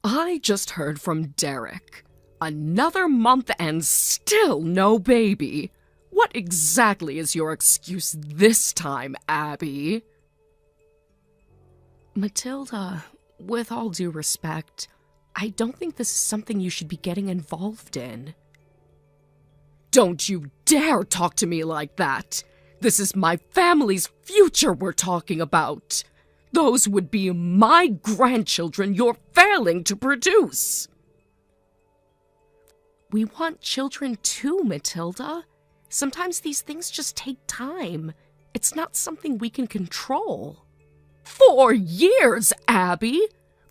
I just heard from Derek. Another month and still no baby. What exactly is your excuse this time, Abby? Matilda, with all due respect, I don't think this is something you should be getting involved in. Don't you dare talk to me like that! This is my family's future we're talking about. Those would be my grandchildren you're failing to produce. We want children too, Matilda. Sometimes these things just take time. It's not something we can control. 4 years, Abby!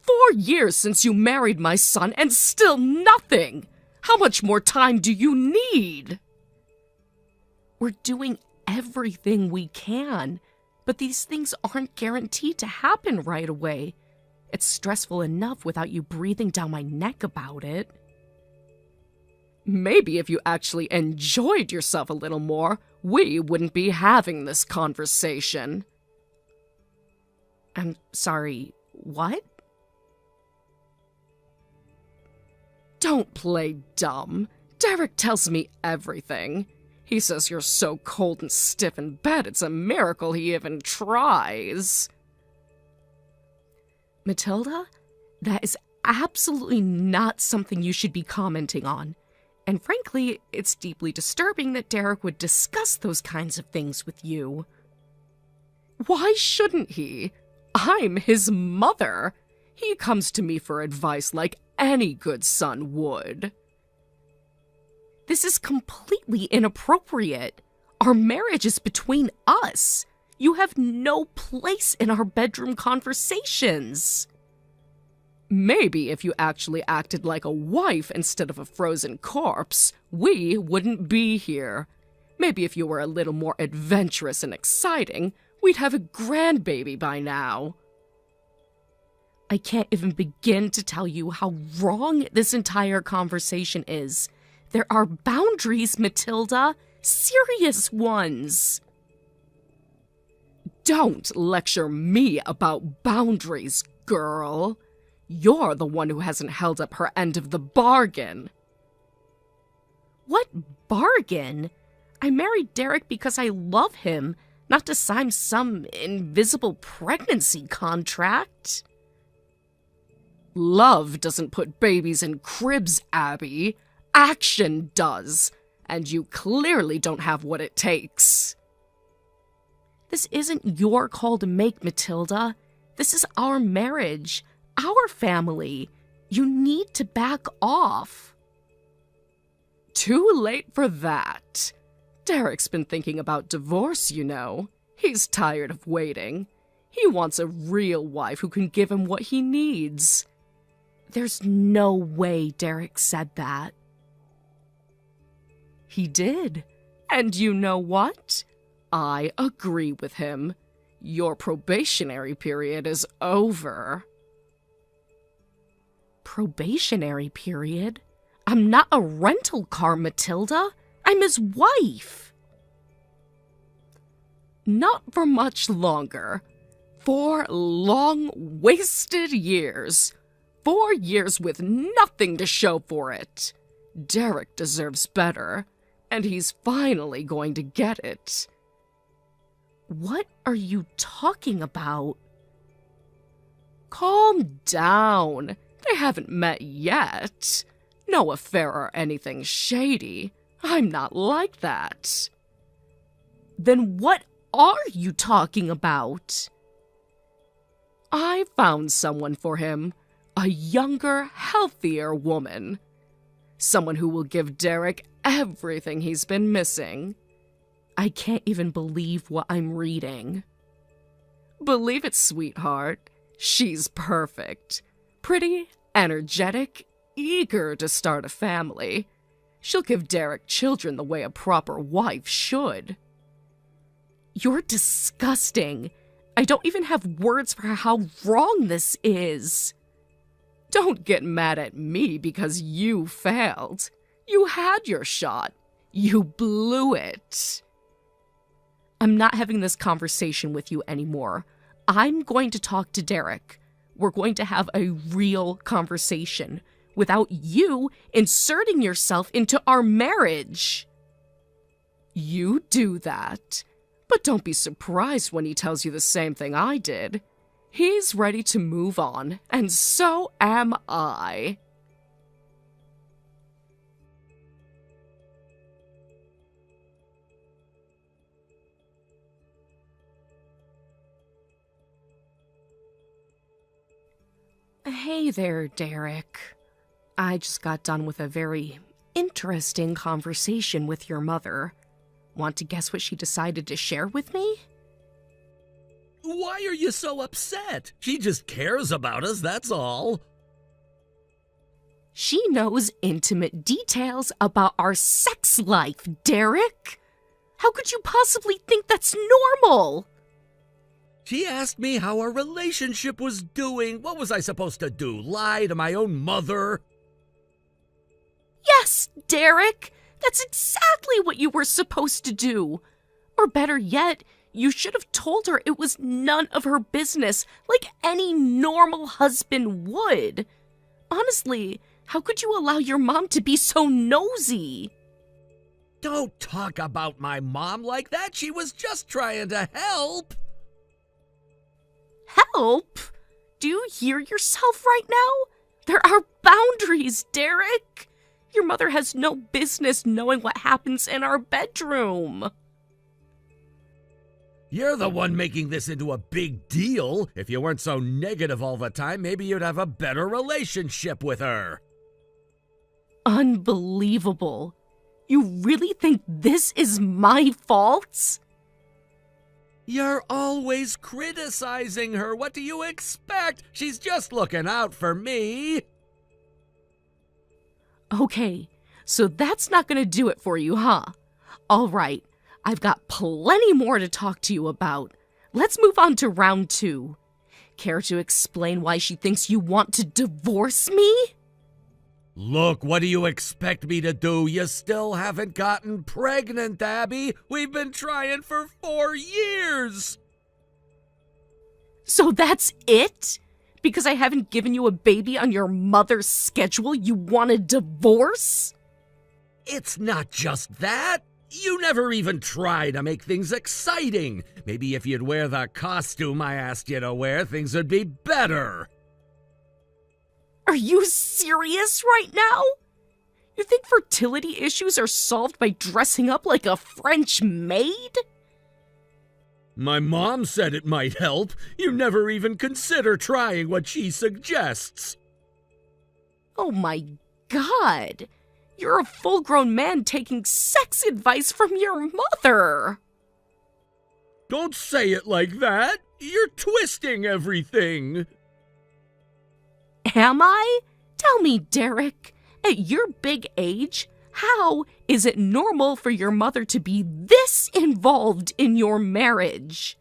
4 years since you married my son and still nothing! How much more time do you need? We're doing everything we can, but these things aren't guaranteed to happen right away. It's stressful enough without you breathing down my neck about it. Maybe if you actually enjoyed yourself a little more, we wouldn't be having this conversation. I'm sorry, what? Don't play dumb. Derek tells me everything. He says you're so cold and stiff in bed, it's a miracle he even tries. Matilda, that is absolutely not something you should be commenting on. And frankly, it's deeply disturbing that Derek would discuss those kinds of things with you. Why shouldn't he? I'm his mother. He comes to me for advice like any good son would. This is completely inappropriate. Our marriage is between us. You have no place in our bedroom conversations. Maybe if you actually acted like a wife instead of a frozen corpse, we wouldn't be here. Maybe if you were a little more adventurous and exciting, we'd have a grandbaby by now. I can't even begin to tell you how wrong this entire conversation is. There are boundaries, Matilda. Serious ones. Don't lecture me about boundaries, girl. You're the one who hasn't held up her end of the bargain. What bargain? I married Derek because I love him, not to sign some invisible pregnancy contract. Love doesn't put babies in cribs, Abby. Action does. And you clearly don't have what it takes. This isn't your call to make, Matilda. This is our marriage, our family. You need to back off. Too late for that. Derek's been thinking about divorce, you know. He's tired of waiting. He wants a real wife who can give him what he needs. There's no way Derek said that. He did. And you know what? I agree with him. Your probationary period is over. Probationary period? I'm not a rental car, Matilda. I'm his wife. Not for much longer. 4 long, wasted years. 4 years with nothing to show for it. Derek deserves better, and he's finally going to get it. What are you talking about? Calm down. They haven't met yet. No affair or anything shady. I'm not like that. Then what are you talking about? I found someone for him. A younger, healthier woman. Someone who will give Derek everything he's been missing. I can't even believe what I'm reading. Believe it, sweetheart. She's perfect. Pretty, energetic, eager to start a family. She'll give Derek children the way a proper wife should. You're disgusting. I don't even have words for how wrong this is. Don't get mad at me because you failed. You had your shot. You blew it. I'm not having this conversation with you anymore. I'm going to talk to Derek. we're going to have a real conversation without you inserting yourself into our marriage. You do that, but don't be surprised when he tells you the same thing I did. He's ready to move on, and so am I. Hey there, Derek. I just got done with a very interesting conversation with your mother. Want to guess what she decided to share with me? Why are you so upset? She just cares about us, that's all. She knows intimate details about our sex life, Derek. How could you possibly think that's normal? She asked me how our relationship was doing. What was I supposed to do? Lie to my own mother? Yes, Derek. That's exactly what you were supposed to do. Or better yet, you should have told her it was none of her business, like any normal husband would. Honestly, how could you allow your mom to be so nosy? Don't talk about my mom like that. She was just trying to help. Help? Do you hear yourself right now? There are boundaries, Derek. Your mother has no business knowing what happens in our bedroom. You're the one making this into a big deal. If you weren't so negative all the time, maybe you'd have a better relationship with her. Unbelievable. You really think this is my fault? You're always criticizing her. What do you expect? She's just looking out for me. Okay, so that's not going to do it for you, huh? All right, I've got plenty more to talk to you about. Let's move on to round 2. Care to explain why she thinks you want to divorce me? Look, what do you expect me to do? You still haven't gotten pregnant, Abby. We've been trying for 4 years. So that's it? Because I haven't given you a baby on your mother's schedule, you want a divorce? It's not just that. You never even try to make things exciting. Maybe if you'd wear the costume I asked you to wear, things would be better. Are you serious right now? You think fertility issues are solved by dressing up like a French maid? My mom said it might help. You never even consider trying what she suggests. Oh my God. You're a full-grown man taking sex advice from your mother. Don't say it like that. You're twisting everything. Am I? Tell me, Derek, at your big age, how is it normal for your mother to be this involved in your marriage?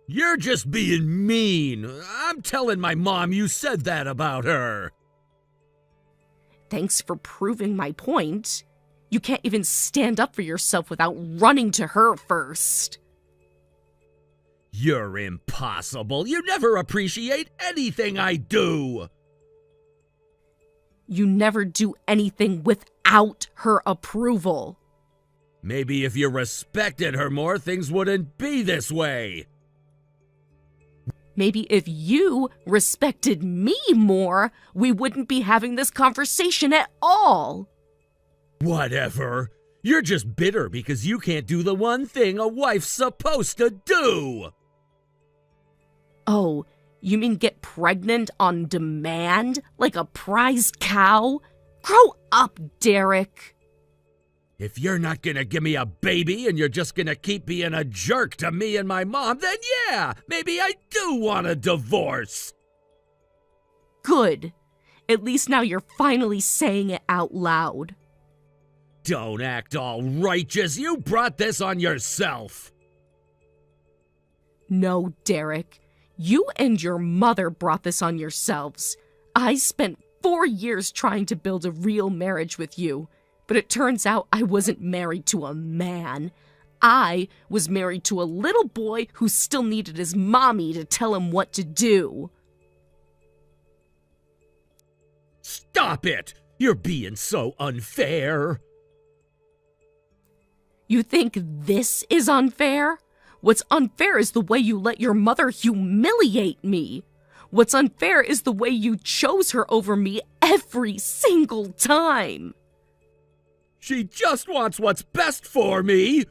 You're just being mean. I'm telling my mom you said that about her. Thanks for proving my point. You can't even stand up for yourself without running to her first. You're impossible. You never appreciate anything I do. You never do anything without her approval. Maybe if you respected her more, things wouldn't be this way. Maybe if you respected me more, we wouldn't be having this conversation at all. Whatever. You're just bitter because you can't do the one thing a wife's supposed to do. Oh, you mean get pregnant on demand like a prize cow? Grow up, Derek. If you're not gonna give me a baby and you're just gonna keep being a jerk to me and my mom, then yeah, maybe I do want a divorce. Good. At least now you're finally saying it out loud. Don't act all righteous. You brought this on yourself. No, Derek. You and your mother brought this on yourselves. I spent 4 years trying to build a real marriage with you, but it turns out I wasn't married to a man. I was married to a little boy who still needed his mommy to tell him what to do. stop it! You're being so unfair. You think this is unfair? What's unfair is the way you let your mother humiliate me. What's unfair is the way you chose her over me every single time. She just wants what's best for me.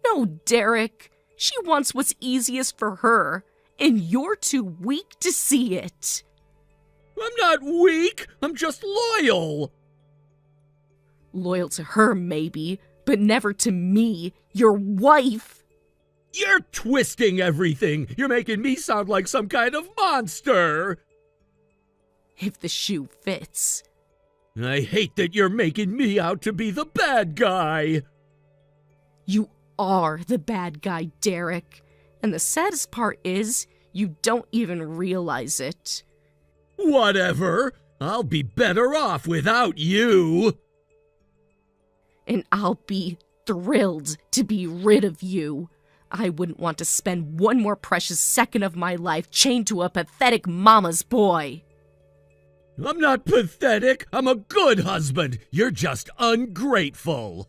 No, Derek. She wants what's easiest for her, and you're too weak to see it. I'm not weak. I'm just loyal. Loyal to her, maybe, but never to me, your wife. You're twisting everything. You're making me sound like some kind of monster. If the shoe fits. I hate that you're making me out to be the bad guy. You are the bad guy, Derek. And the saddest part is, you don't even realize it. Whatever. I'll be better off without you. And I'll be thrilled to be rid of you. I wouldn't want to spend one more precious second of my life chained to a pathetic mama's boy. I'm not pathetic. I'm a good husband. You're just ungrateful.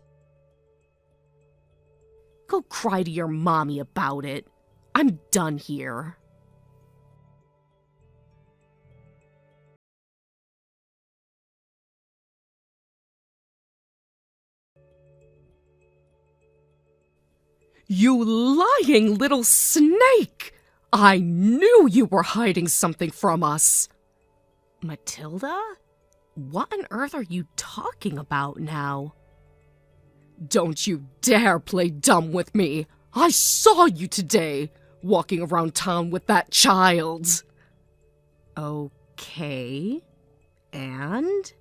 Go cry to your mommy about it. I'm done here. You lying little snake! I knew you were hiding something from us. Matilda? What on earth are you talking about now? Don't you dare play dumb with me. I saw you today, walking around town with that child. Okay. And?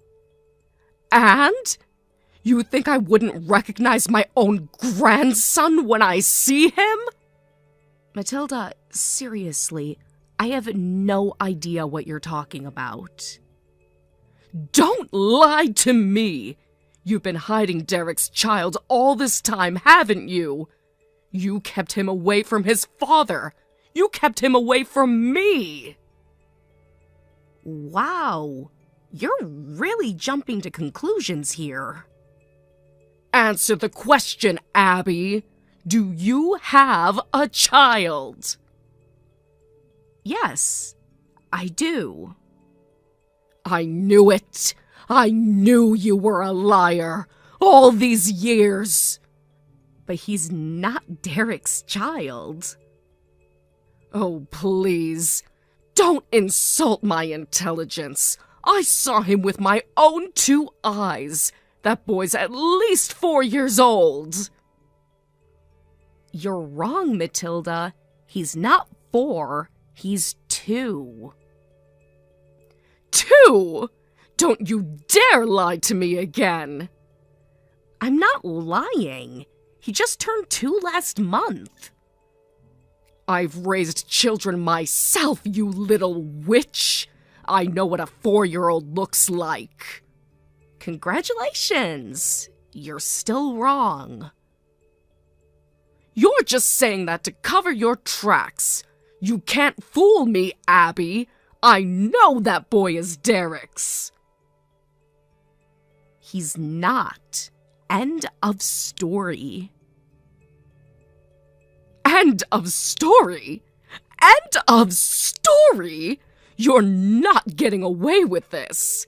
And? You think I wouldn't recognize my own grandson when I see him? Matilda, seriously, I have no idea what you're talking about. Don't lie to me! You've been hiding Derek's child all this time, haven't you? You kept him away from his father. You kept him away from me. Wow, you're really jumping to conclusions here. Answer the question, Abby. Do you have a child? Yes, I do. I knew it. I knew you were a liar all these years. But he's not Derek's child. Oh, please. Don't insult my intelligence. I saw him with my own 2 eyes. That boy's at least 4 years old. You're wrong, Matilda. He's not 4. He's 2. 2? Don't you dare lie to me again. I'm not lying. He just turned 2 last month. I've raised children myself, you little witch. I know what a 4-year-old looks like. Congratulations. You're still wrong. You're just saying that to cover your tracks. You can't fool me, Abby. I know that boy is Derek's. He's not. End of story. End of story? End of story? You're not getting away with this.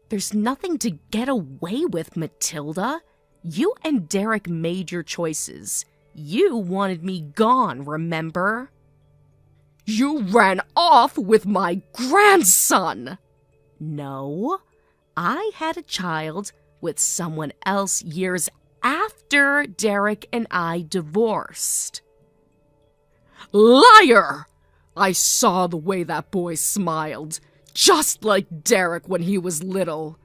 There's nothing to get away with, Matilda. You and Derek made your choices. You wanted me gone, remember? You ran off with my grandson! No, I had a child with someone else years after Derek and I divorced. Liar! I saw the way that boy smiled, just like Derek when he was little.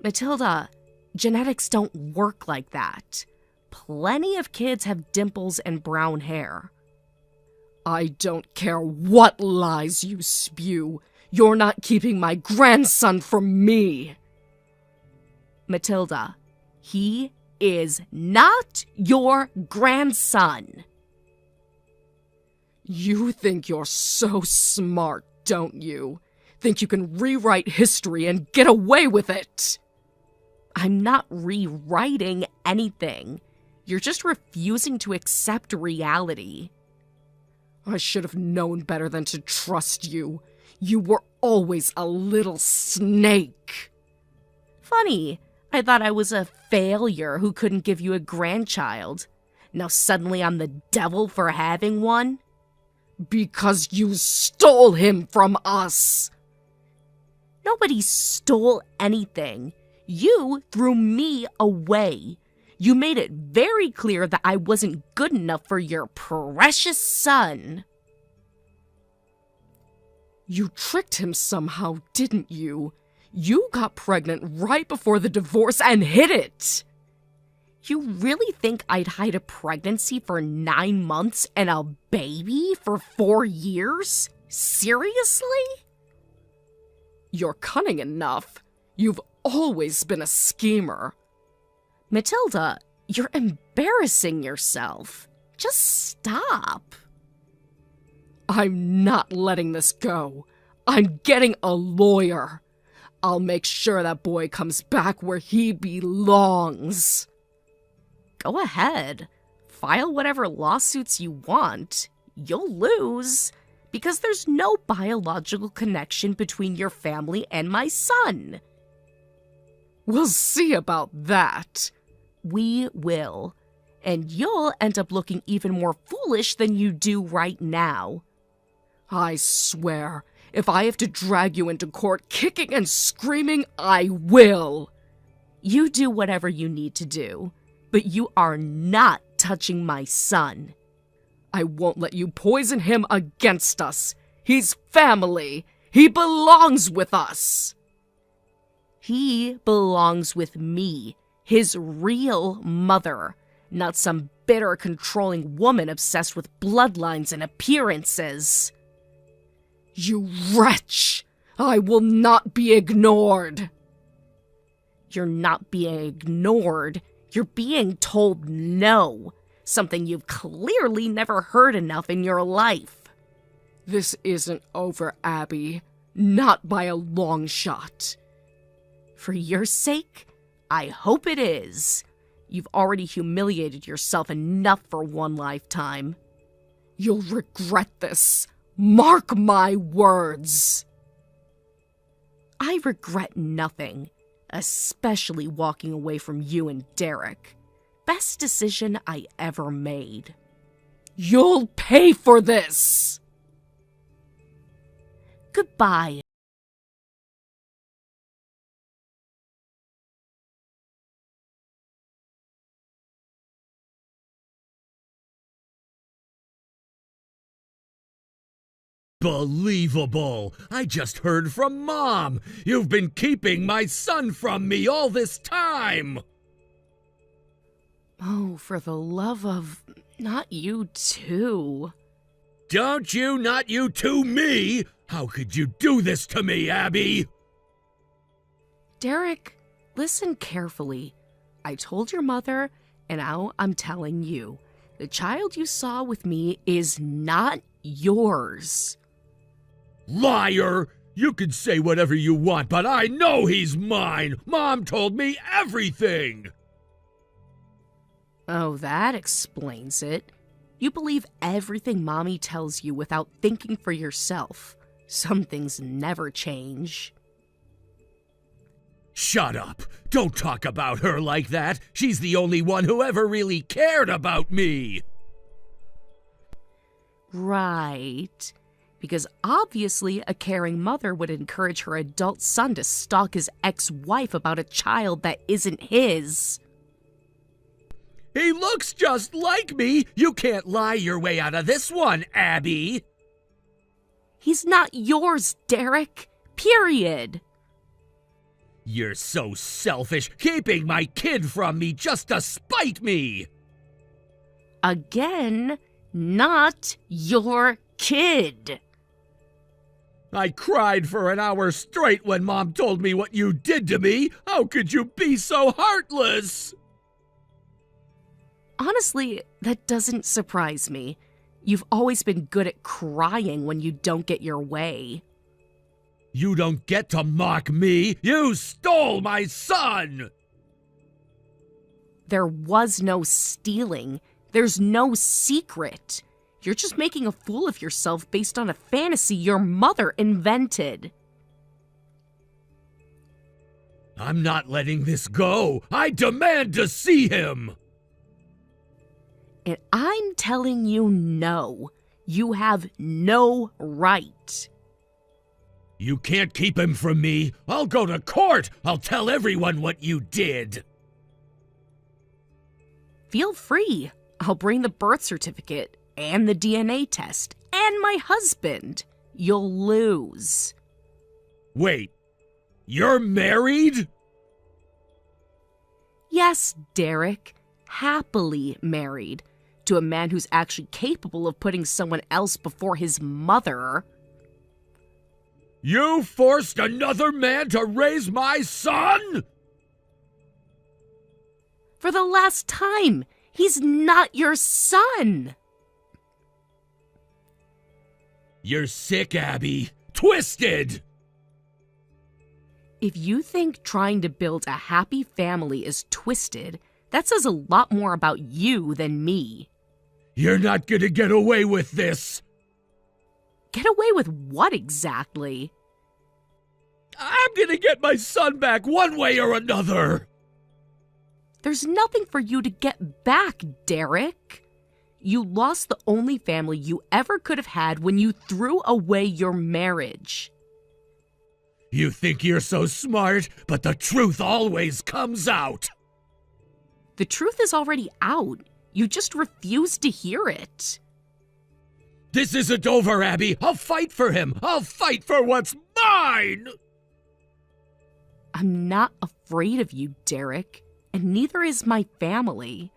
Matilda, genetics don't work like that. Plenty of kids have dimples and brown hair. I don't care what lies you spew. You're not keeping my grandson from me. Matilda, he is not your grandson. You think you're so smart, don't you? Think you can rewrite history and get away with it? I'm not rewriting anything. You're just refusing to accept reality. I should have known better than to trust you. You were always a little snake. Funny, I thought I was a failure who couldn't give you a grandchild. Now suddenly I'm the devil for having one? Because you stole him from us. Nobody stole anything. You threw me away. You made it very clear that I wasn't good enough for your precious son. You tricked him somehow, didn't you? You got pregnant right before the divorce and hid it. You really think I'd hide a pregnancy for 9 months and a baby for 4 years? Seriously? You're cunning enough. You've always been a schemer. Matilda, you're embarrassing yourself. Just stop. I'm not letting this go. I'm getting a lawyer. I'll make sure that boy comes back where he belongs. Go ahead. File whatever lawsuits you want. You'll lose, because there's no biological connection between your family and my son. We'll see about that. We will. And you'll end up looking even more foolish than you do right now. I swear, if I have to drag you into court kicking and screaming, I will. You do whatever you need to do, but you are not touching my son. I won't let you poison him against us. He's family. He belongs with us. He belongs with me, his real mother, not some bitter, controlling woman obsessed with bloodlines and appearances. You wretch! I will not be ignored. You're not being ignored. You're being told no, something you've clearly never heard enough in your life. This isn't over, Abby. Not by a long shot. For your sake, I hope it is. You've already humiliated yourself enough for one lifetime. You'll regret this. Mark my words. I regret nothing, especially walking away from you and Derek. Best decision I ever made. You'll pay for this. Goodbye. Believable! I just heard from Mom! You've been keeping my son from me all this time! Oh, for the love of... not you too. Don't you, not you too, me! How could you do this to me, Abby? Derek, listen carefully. I told your mother, and now I'm telling you. The child you saw with me is not yours. Liar! You can say whatever you want, but I know he's mine! Mom told me everything! Oh, that explains it. You believe everything Mommy tells you without thinking for yourself. Some things never change. Shut up! Don't talk about her like that! She's the only one who ever really cared about me! Right. Because obviously a caring mother would encourage her adult son to stalk his ex-wife about a child that isn't his. He looks just like me! You can't lie your way out of this one, Abby! He's not yours, Derek. Period. You're so selfish, keeping my kid from me just to spite me! Again, not your kid. I cried for an hour straight when Mom told me what you did to me! How could you be so heartless? Honestly, that doesn't surprise me. You've always been good at crying when you don't get your way. You don't get to mock me! You stole my son! There was no stealing. There's no secret. You're just making a fool of yourself based on a fantasy your mother invented. I'm not letting this go! I demand to see him! And I'm telling you no. You have no right. You can't keep him from me! I'll go to court! I'll tell everyone what you did! Feel free. I'll bring the birth certificate and the DNA test and my husband. You'll lose. Wait, you're married? Yes, Derek. Happily married to a man who's actually capable of putting someone else before his mother. You forced another man to raise my son? For the last time, he's not your son. You're sick, Abby. Twisted! If you think trying to build a happy family is twisted, that says a lot more about you than me. You're not gonna get away with this! Get away with what exactly? I'm gonna get my son back one way or another! There's nothing for you to get back, Derek. You lost the only family you ever could have had when you threw away your marriage. You think you're so smart, but the truth always comes out! The truth is already out. You just refuse to hear it. This isn't over, Abby! I'll fight for him! I'll fight for what's mine! I'm not afraid of you, Derek, and neither is my family.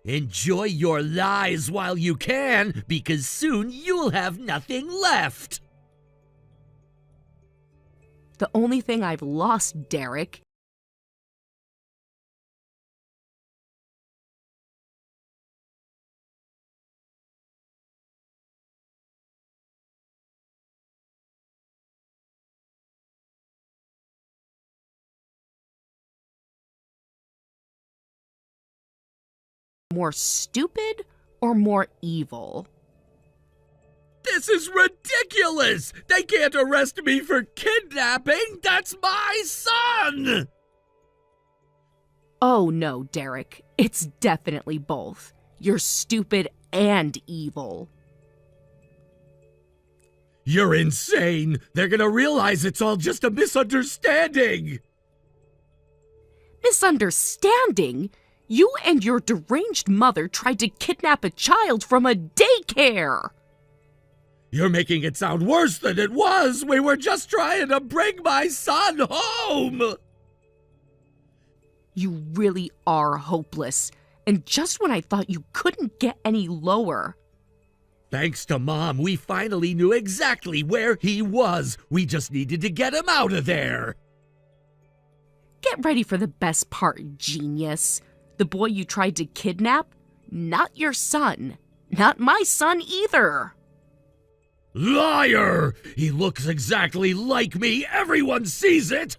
Enjoy your lies while you can, because soon you'll have nothing left! The only thing I've lost, Derek, more stupid or more evil. This is ridiculous! They can't arrest me for kidnapping! That's my son! Oh no, Derek. It's definitely both. You're stupid and evil. You're insane! They're gonna realize it's all just a misunderstanding! Misunderstanding? You and your deranged mother tried to kidnap a child from a daycare! You're making it sound worse than it was! We were just trying to bring my son home! You really are hopeless. And just when I thought you couldn't get any lower. Thanks to Mom, we finally knew exactly where he was. We just needed to get him out of there. Get ready for the best part, genius. The boy you tried to kidnap? Not your son. Not my son either. Liar! He looks exactly like me. Everyone sees it.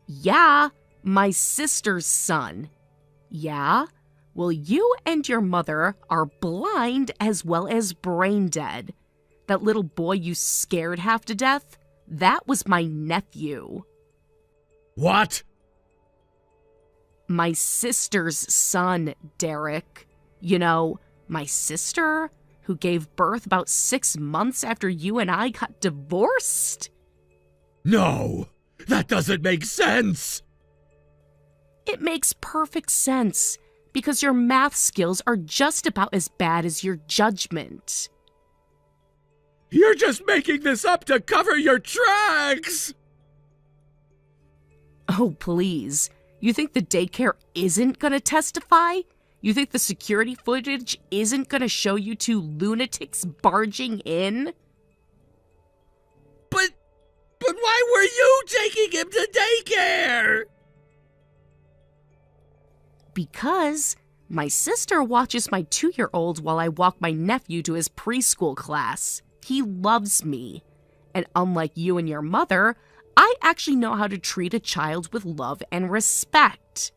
Yeah, my sister's son. Yeah? Well, you and your mother are blind as well as brain dead. That little boy you scared half to death? That was my nephew. What? My sister's son, Derek. You know, my sister who gave birth about 6 months after you and I got divorced? No, that doesn't make sense. It makes perfect sense, because your math skills are just about as bad as your judgment. You're just making this up to cover your tracks! Oh, please. You think the daycare isn't gonna testify? You think the security footage isn't gonna show you two lunatics barging in? But why were you taking him to daycare? Because my sister watches my 2-year-old while I walk my nephew to his preschool class. He loves me. And unlike you and your mother, I actually know how to treat a child with love and respect.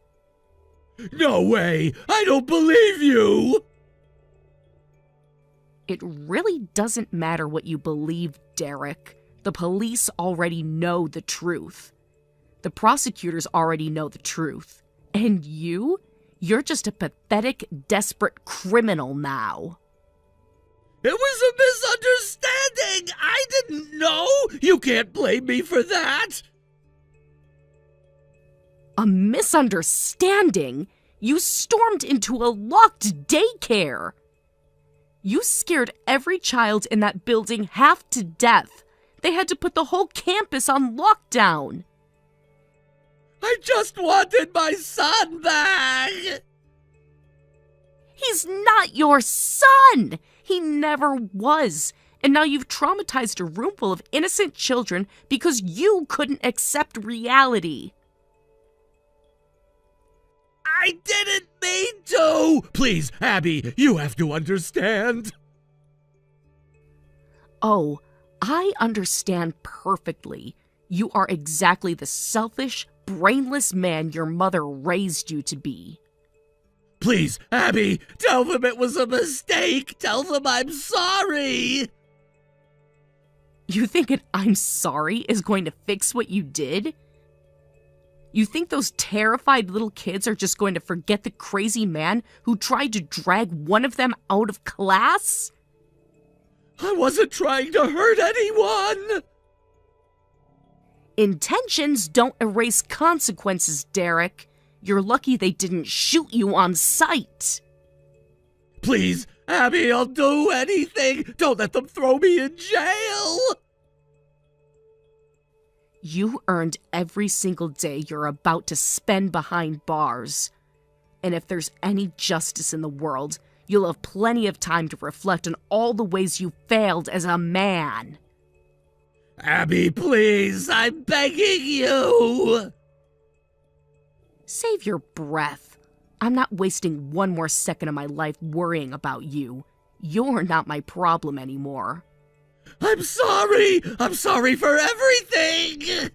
No way! I don't believe you! It really doesn't matter what you believe, Derek. The police already know the truth. The prosecutors already know the truth. And you're just a pathetic, desperate criminal now. It was a misunderstanding! I didn't know! You can't blame me for that! A misunderstanding? You stormed into a locked daycare! You scared every child in that building half to death. They had to put the whole campus on lockdown. I just wanted my son back! He's not your son! He never was. And now you've traumatized a room full of innocent children because you couldn't accept reality. I didn't mean to! Please, Abby, you have to understand. Oh, I understand perfectly. You are exactly the selfish, brainless man your mother raised you to be. Please, Abby, tell them it was a mistake. Tell them I'm sorry. You think an "I'm sorry" is going to fix what you did? You think those terrified little kids are just going to forget the crazy man who tried to drag one of them out of class? I wasn't trying to hurt anyone. Intentions don't erase consequences, Derek. You're lucky they didn't shoot you on sight. Please, Abby, I'll do anything. Don't let them throw me in jail. You earned every single day you're about to spend behind bars. And if there's any justice in the world, you'll have plenty of time to reflect on all the ways you failed as a man. Abby, please, I'm begging you. Save your breath. I'm not wasting one more second of my life worrying about you. You're not my problem anymore. I'm sorry! I'm sorry for everything!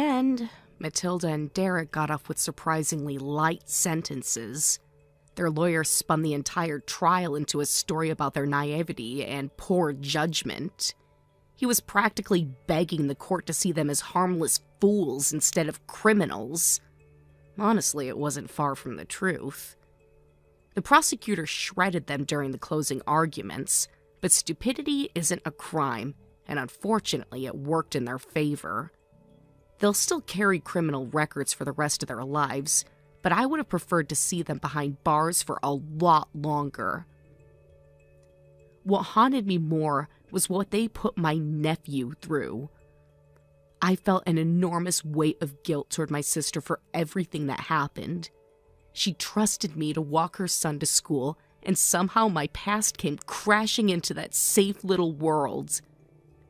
And Matilda and Derek got off with surprisingly light sentences. Their lawyer spun the entire trial into a story about their naivety and poor judgment. He was practically begging the court to see them as harmless fools instead of criminals. Honestly, it wasn't far from the truth. The prosecutor shredded them during the closing arguments, but stupidity isn't a crime, and unfortunately it worked in their favor. They'll still carry criminal records for the rest of their lives, but I would have preferred to see them behind bars for a lot longer. What haunted me more was what they put my nephew through. I felt an enormous weight of guilt toward my sister for everything that happened. She trusted me to walk her son to school, and somehow my past came crashing into that safe little world.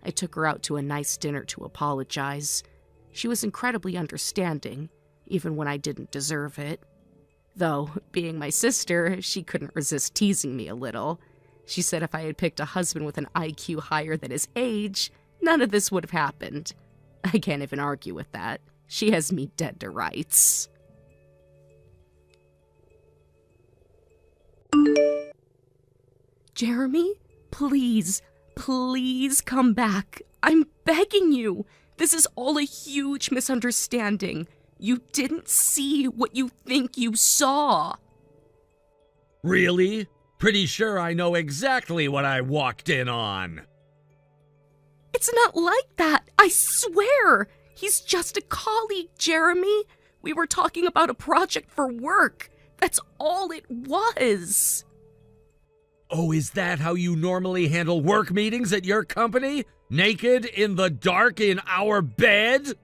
I took her out to a nice dinner to apologize. She was incredibly understanding, even when I didn't deserve it. Though, being my sister, she couldn't resist teasing me a little. She said if I had picked a husband with an IQ higher than his age, none of this would have happened. I can't even argue with that. She has me dead to rights. Jeremy, please, please come back. I'm begging you. This is all a huge misunderstanding. You didn't see what you think you saw. Really? Pretty sure I know exactly what I walked in on. It's not like that, I swear. He's just a colleague, Jeremy. We were talking about a project for work. That's all it was. Oh, is that how you normally handle work meetings at your company? Naked, in the dark, in our bed?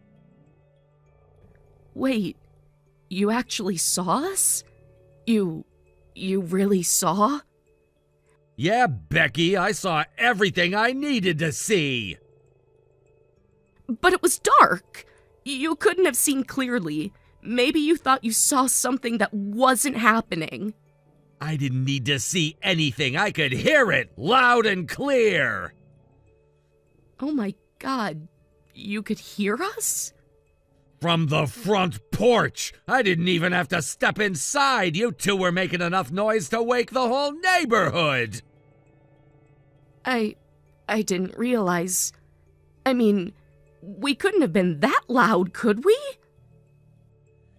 Wait, You actually saw us? You really saw? Yeah, Becky, I saw everything I needed to see. But it was dark. You couldn't have seen clearly. Maybe you thought you saw something that wasn't happening. I didn't need to see anything. I could hear it loud and clear. Oh my God, you could hear us? From the front porch. I didn't even have to step inside. You two were making enough noise to wake the whole neighborhood. I didn't realize. I mean, we couldn't have been that loud, could we?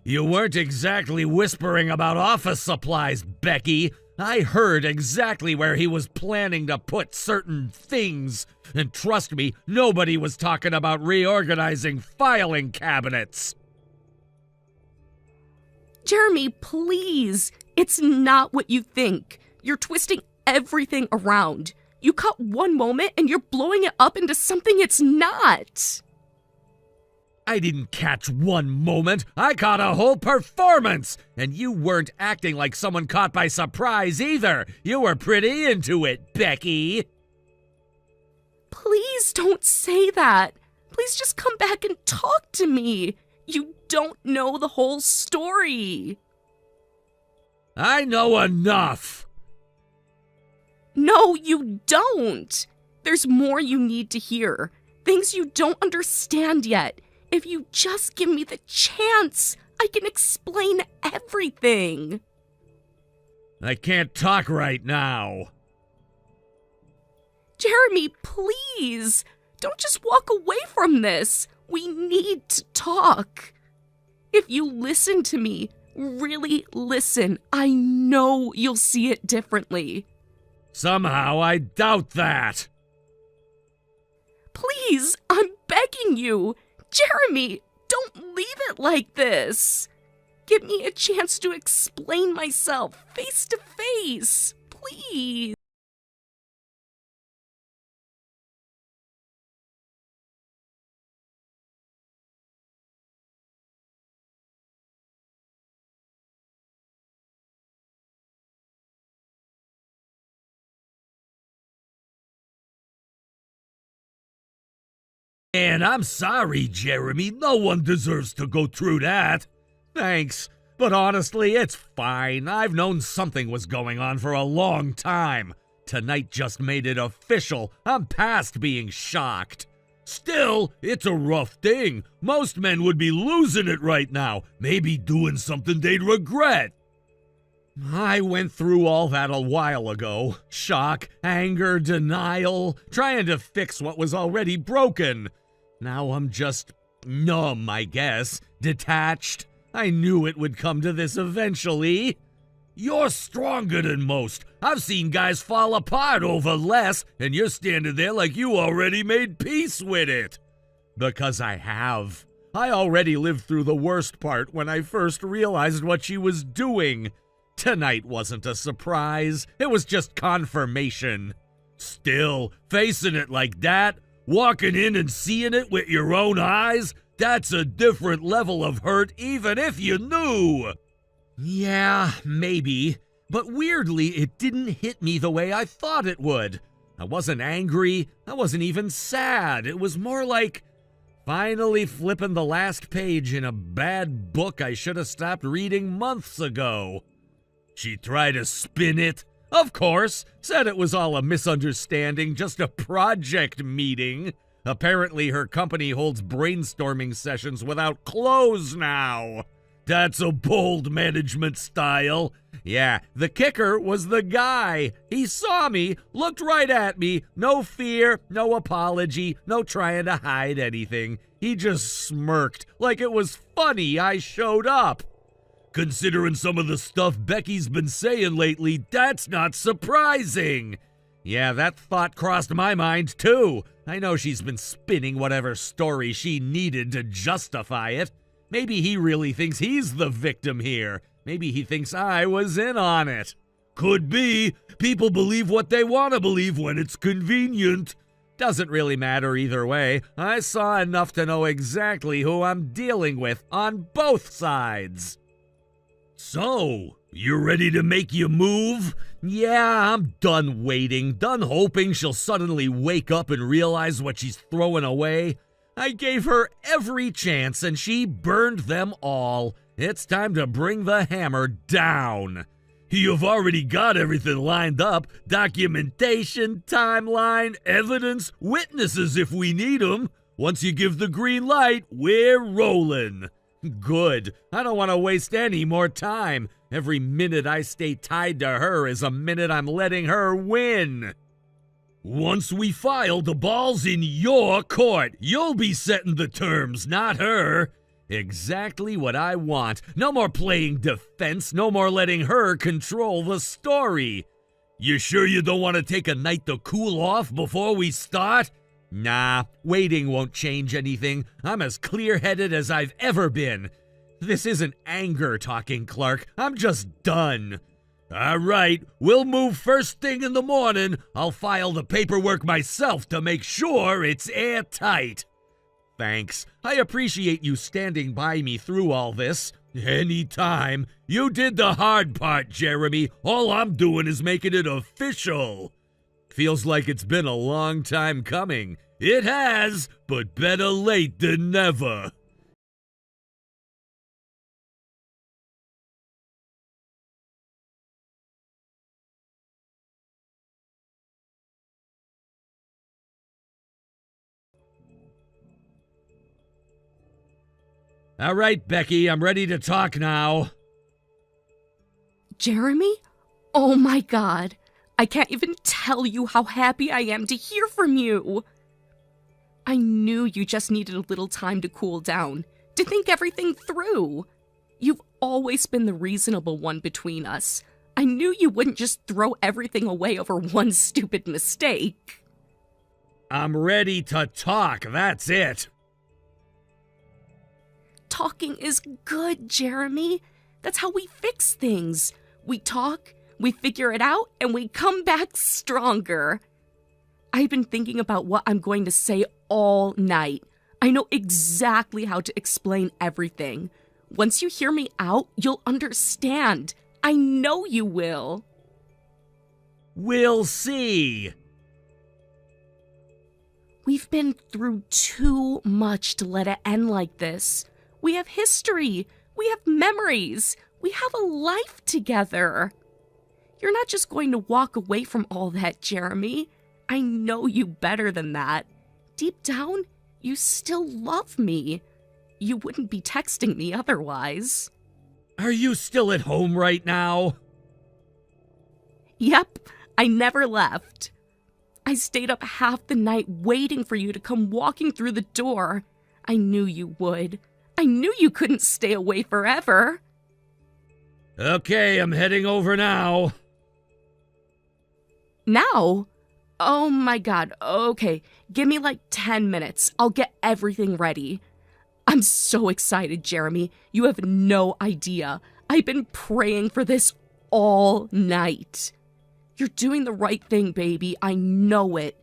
You weren't exactly whispering about office supplies, Becky. I heard exactly where he was planning to put certain things. And trust me, nobody was talking about reorganizing filing cabinets. Jeremy, please. It's not what you think. You're twisting everything around. You caught one moment and you're blowing it up into something it's not. I didn't catch one moment. I caught a whole performance. And you weren't acting like someone caught by surprise either. You were pretty into it, Becky. Please don't say that. Please just come back and talk to me. You don't know the whole story. I know enough. No, you don't. There's more you need to hear. Things you don't understand yet. If you just give me the chance, I can explain everything. I can't talk right now. Jeremy, please. Don't just walk away from this. We need to talk. If you listen to me, really listen, I know you'll see it differently. Somehow I doubt that. Please, I'm begging you. Jeremy, don't leave it like this. Give me a chance to explain myself face to face, please. And I'm sorry, Jeremy. No one deserves to go through that. Thanks, but honestly, it's fine. I've known something was going on for a long time. Tonight just made it official. I'm past being shocked. Still, it's a rough thing. Most men would be losing it right now, maybe doing something they'd regret. I went through all that a while ago. Shock, anger, denial, trying to fix what was already broken. Now I'm just numb, I guess. Detached. I knew it would come to this eventually. You're stronger than most. I've seen guys fall apart over less, and you're standing there like you already made peace with it. Because I have. I already lived through the worst part when I first realized what she was doing. Tonight wasn't a surprise. It was just confirmation. Still, facing it like that, walking in and seeing it with your own eyes, that's a different level of hurt even if you knew. Yeah, maybe. But weirdly, it didn't hit me the way I thought it would. I wasn't angry. I wasn't even sad. It was more like finally flipping the last page in a bad book I should have stopped reading months ago. She tried to spin it. Of course, said it was all a misunderstanding, just a project meeting. Apparently her company holds brainstorming sessions without clothes now. That's a bold management style. Yeah, the kicker was the guy. He saw me, looked right at me, no fear, no apology, no trying to hide anything. He just smirked like it was funny I showed up. Considering some of the stuff Becky's been saying lately, that's not surprising. Yeah, that thought crossed my mind too. I know she's been spinning whatever story she needed to justify it. Maybe he really thinks he's the victim here. Maybe he thinks I was in on it. Could be. People believe what they want to believe when it's convenient. Doesn't really matter either way. I saw enough to know exactly who I'm dealing with on both sides. So, you ready to make your move? Yeah, I'm done waiting, done hoping she'll suddenly wake up and realize what she's throwing away. I gave her every chance and she burned them all. It's time to bring the hammer down. You've already got everything lined up. Documentation, timeline, evidence, witnesses if we need them. Once you give the green light, we're rolling. Good. I don't want to waste any more time. Every minute I stay tied to her is a minute I'm letting her win. Once we file, the ball's in your court. You'll be setting the terms, not her. Exactly what I want. No more playing defense. No more letting her control the story. You sure you don't want to take a night to cool off before we start? Nah, waiting won't change anything. I'm as clear-headed as I've ever been. This isn't anger talking, Clark. I'm just done. All right, we'll move first thing in the morning. I'll file the paperwork myself to make sure it's airtight. Thanks. I appreciate you standing by me through all this. Anytime. You did the hard part, Jeremy. All I'm doing is making it official. Feels like it's been a long time coming. It has, but better late than never. All right, Becky, I'm ready to talk now. Jeremy? Oh my God. I can't even tell you how happy I am to hear from you. I knew you just needed a little time to cool down, to think everything through. You've always been the reasonable one between us. I knew you wouldn't just throw everything away over one stupid mistake. I'm ready to talk, that's it. Talking is good, Jeremy. That's how we fix things. We talk, we figure it out, and we come back stronger. I've been thinking about what I'm going to say all night. I know exactly how to explain everything. Once you hear me out, you'll understand. I know you will. We'll see. We've been through too much to let it end like this. We have history. We have memories. We have a life together. You're not just going to walk away from all that, Jeremy. I know you better than that. Deep down, you still love me. You wouldn't be texting me otherwise. Are you still at home right now? Yep, I never left. I stayed up half the night waiting for you to come walking through the door. I knew you would. I knew you couldn't stay away forever. Okay, I'm heading over now. Now? Oh my God, okay. Give me like 10 minutes. I'll get everything ready. I'm so excited, Jeremy. You have no idea. I've been praying for this all night. You're doing the right thing, baby. I know it.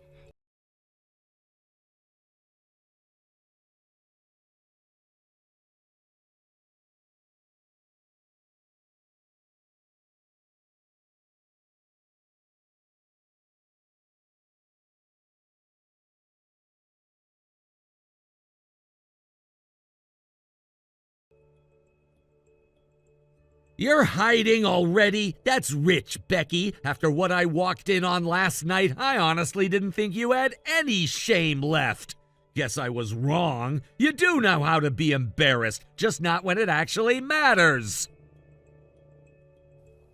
You're hiding already? That's rich, Becky. After what I walked in on last night, I honestly didn't think you had any shame left. Guess I was wrong. You do know how to be embarrassed, just not when it actually matters.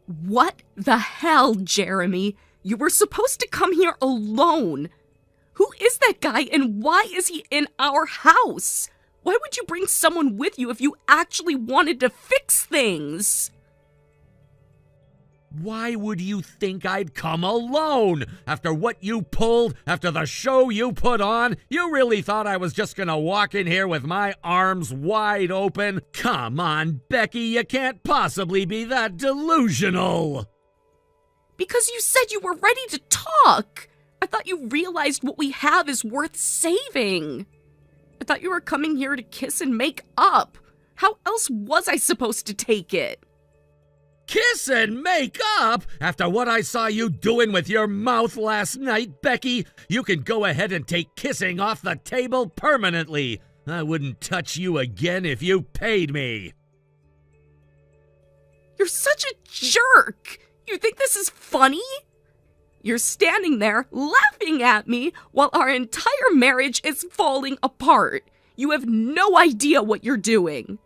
What the hell, Jeremy? You were supposed to come here alone. Who is that guy and why is he in our house? Why would you bring someone with you if you actually wanted to fix things? Why would you think I'd come alone? After what you pulled, after the show you put on, you really thought I was just gonna walk in here with my arms wide open? Come on, Becky, you can't possibly be that delusional. Because you said you were ready to talk. I thought you realized what we have is worth saving. I thought you were coming here to kiss and make up. How else was I supposed to take it? Kiss and make up? After what I saw you doing with your mouth last night, Becky, you can go ahead and take kissing off the table permanently. I wouldn't touch you again if you paid me. You're such a jerk! You think this is funny? You're standing there laughing at me while our entire marriage is falling apart. You have no idea what you're doing.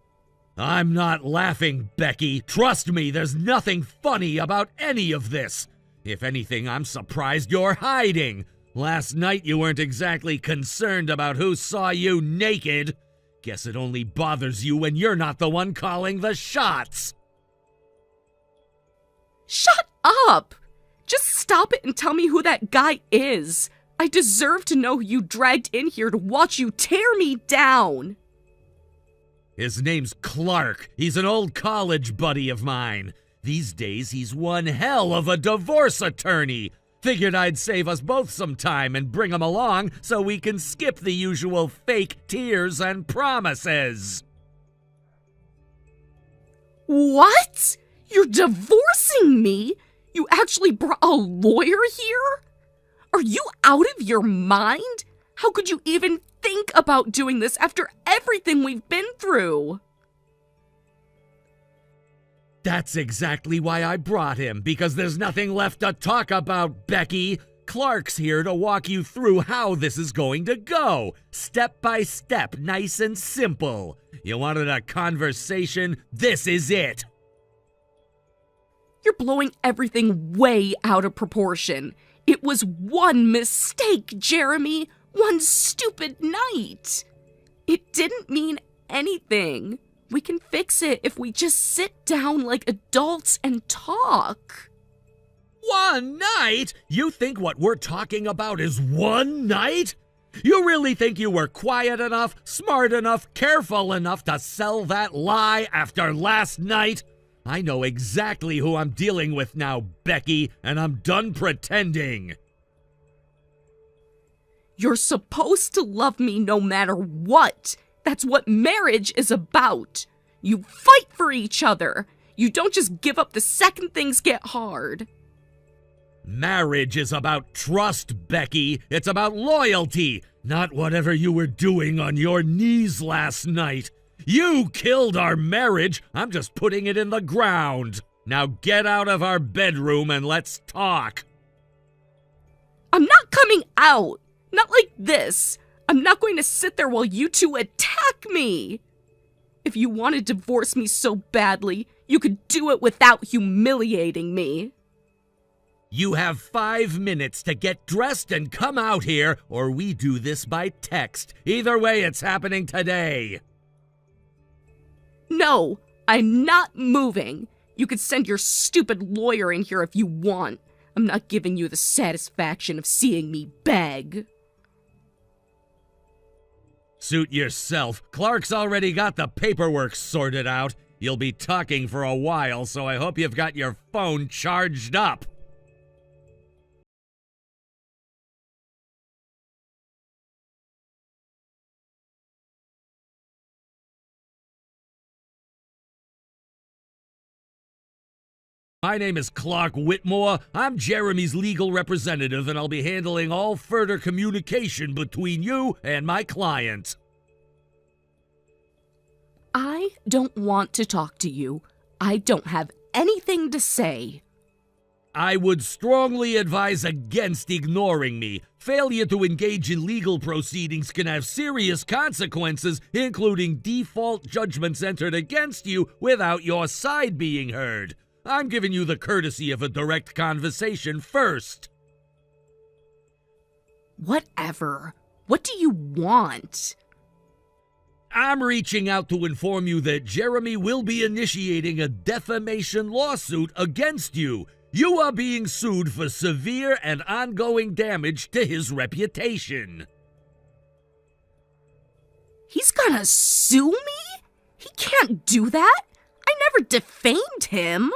I'm not laughing, Becky. Trust me, there's nothing funny about any of this. If anything, I'm surprised you're hiding. Last night you weren't exactly concerned about who saw you naked. Guess it only bothers you when you're not the one calling the shots. Shut up! Just stop it and tell me who that guy is. I deserve to know who you dragged in here to watch you tear me down. His name's Clark. He's an old college buddy of mine. These days, he's one hell of a divorce attorney. Figured I'd save us both some time and bring him along so we can skip the usual fake tears and promises. What? You're divorcing me? You actually brought a lawyer here? Are you out of your mind? How could you even think about doing this after everything we've been through? That's exactly why I brought him, because there's nothing left to talk about, Becky. Clark's here to walk you through how this is going to go. Step by step, nice and simple. You wanted a conversation? This is it. You're blowing everything way out of proportion. It was one mistake, Jeremy. One stupid night. It didn't mean anything. We can fix it if we just sit down like adults and talk. One night? You think what we're talking about is one night? You really think you were quiet enough, smart enough, careful enough to sell that lie after last night? I know exactly who I'm dealing with now, Becky, and I'm done pretending. You're supposed to love me no matter what. That's what marriage is about. You fight for each other. You don't just give up the second things get hard. Marriage is about trust, Becky. It's about loyalty, not whatever you were doing on your knees last night. You killed our marriage. I'm just putting it in the ground. Now get out of our bedroom and let's talk. I'm not coming out. Not like this. I'm not going to sit there while you two attack me. If you want to divorce me so badly, you could do it without humiliating me. You have 5 minutes to get dressed and come out here, or we do this by text. Either way, it's happening today. No, I'm not moving. You could send your stupid lawyer in here if you want. I'm not giving you the satisfaction of seeing me beg. Suit yourself. Clark's already got the paperwork sorted out. You'll be talking for a while, so I hope you've got your phone charged up. My name is Clark Whitmore. I'm Jeremy's legal representative, and I'll be handling all further communication between you and my client. I don't want to talk to you. I don't have anything to say. I would strongly advise against ignoring me. Failure to engage in legal proceedings can have serious consequences, including default judgments entered against you without your side being heard. I'm giving you the courtesy of a direct conversation first. Whatever. What do you want? I'm reaching out to inform you that Jeremy will be initiating a defamation lawsuit against you. You are being sued for severe and ongoing damage to his reputation. He's gonna sue me? He can't do that. I never defamed him.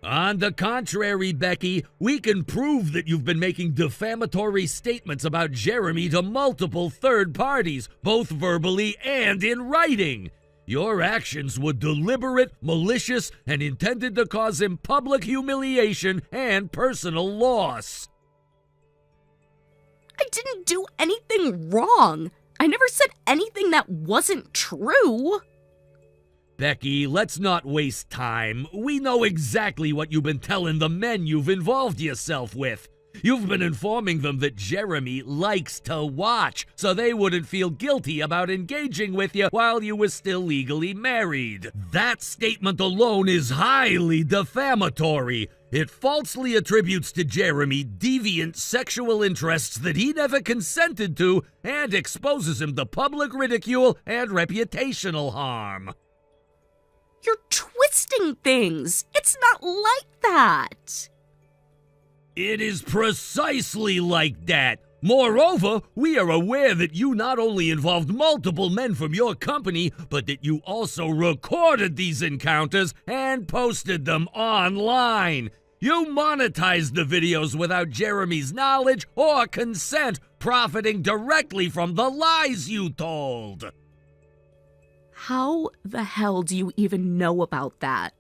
On the contrary, Becky, we can prove that you've been making defamatory statements about Jeremy to multiple third parties, both verbally and in writing. Your actions were deliberate, malicious, and intended to cause him public humiliation and personal loss. I didn't do anything wrong. I never said anything that wasn't true. Becky, let's not waste time. We know exactly what you've been telling the men you've involved yourself with. You've been informing them that Jeremy likes to watch, so they wouldn't feel guilty about engaging with you while you were still legally married. That statement alone is highly defamatory. It falsely attributes to Jeremy deviant sexual interests that he never consented to and exposes him to public ridicule and reputational harm. You're twisting things. It's not like that. It is precisely like that. Moreover, we are aware that you not only involved multiple men from your company, but that you also recorded these encounters and posted them online. You monetized the videos without Jeremy's knowledge or consent, profiting directly from the lies you told. How the hell do you even know about that?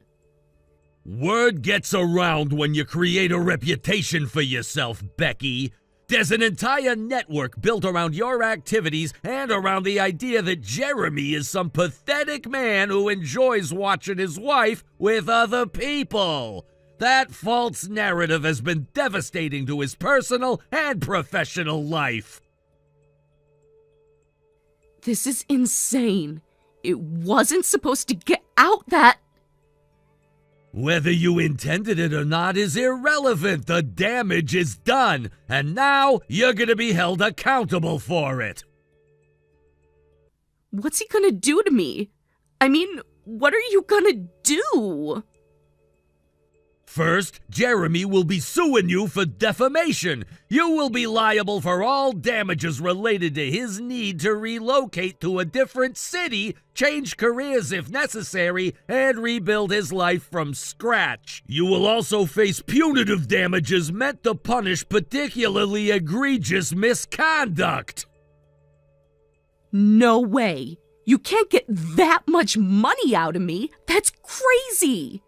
Word gets around when you create a reputation for yourself, Becky. There's an entire network built around your activities and around the idea that Jeremy is some pathetic man who enjoys watching his wife with other people. That false narrative has been devastating to his personal and professional life. This is insane. It wasn't supposed to get out that... Whether you intended it or not is irrelevant. The damage is done, and now you're gonna be held accountable for it. What's he gonna do to me? I mean, what are you gonna do? First, Jeremy will be suing you for defamation. You will be liable for all damages related to his need to relocate to a different city, change careers if necessary, and rebuild his life from scratch. You will also face punitive damages meant to punish particularly egregious misconduct. No way. You can't get that much money out of me. That's crazy.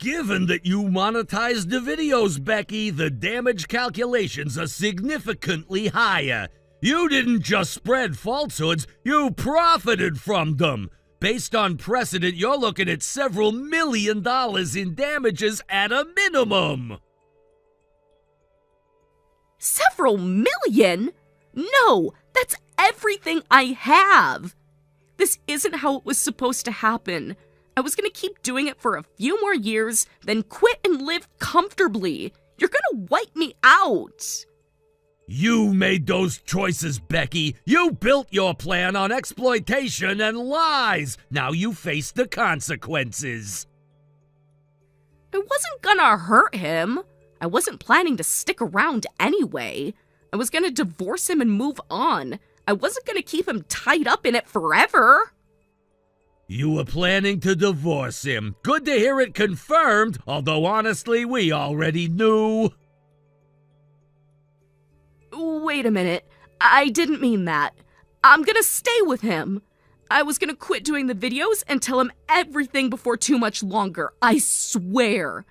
Given that you monetized the videos, Becky, the damage calculations are significantly higher. You didn't just spread falsehoods, you profited from them. Based on precedent, you're looking at several $1 million in damages at a minimum. Several million? No, that's everything I have. This isn't how it was supposed to happen. I was gonna keep doing it for a few more years, then quit and live comfortably. You're gonna wipe me out. You made those choices, Becky. You built your plan on exploitation and lies. Now you face the consequences. I wasn't gonna hurt him. I wasn't planning to stick around anyway. I was gonna divorce him and move on. I wasn't gonna keep him tied up in it forever. You were planning to divorce him. Good to hear it confirmed, although honestly, we already knew. Wait a minute. I didn't mean that. I'm gonna stay with him. I was gonna quit doing the videos and tell him everything before too much longer. I swear.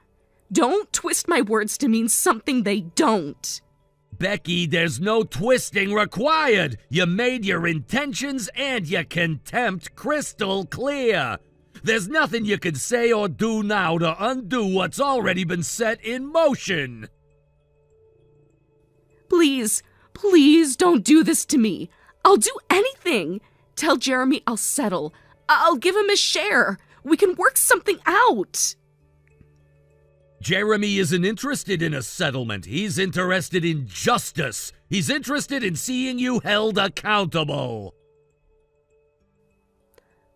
Don't twist my words to mean something they don't. Becky, there's no twisting required. You made your intentions and your contempt crystal clear. There's nothing you can say or do now to undo what's already been set in motion. Please, please don't do this to me. I'll do anything. Tell Jeremy I'll settle. I'll give him a share. We can work something out. Jeremy isn't interested in a settlement. He's interested in justice. He's interested in seeing you held accountable.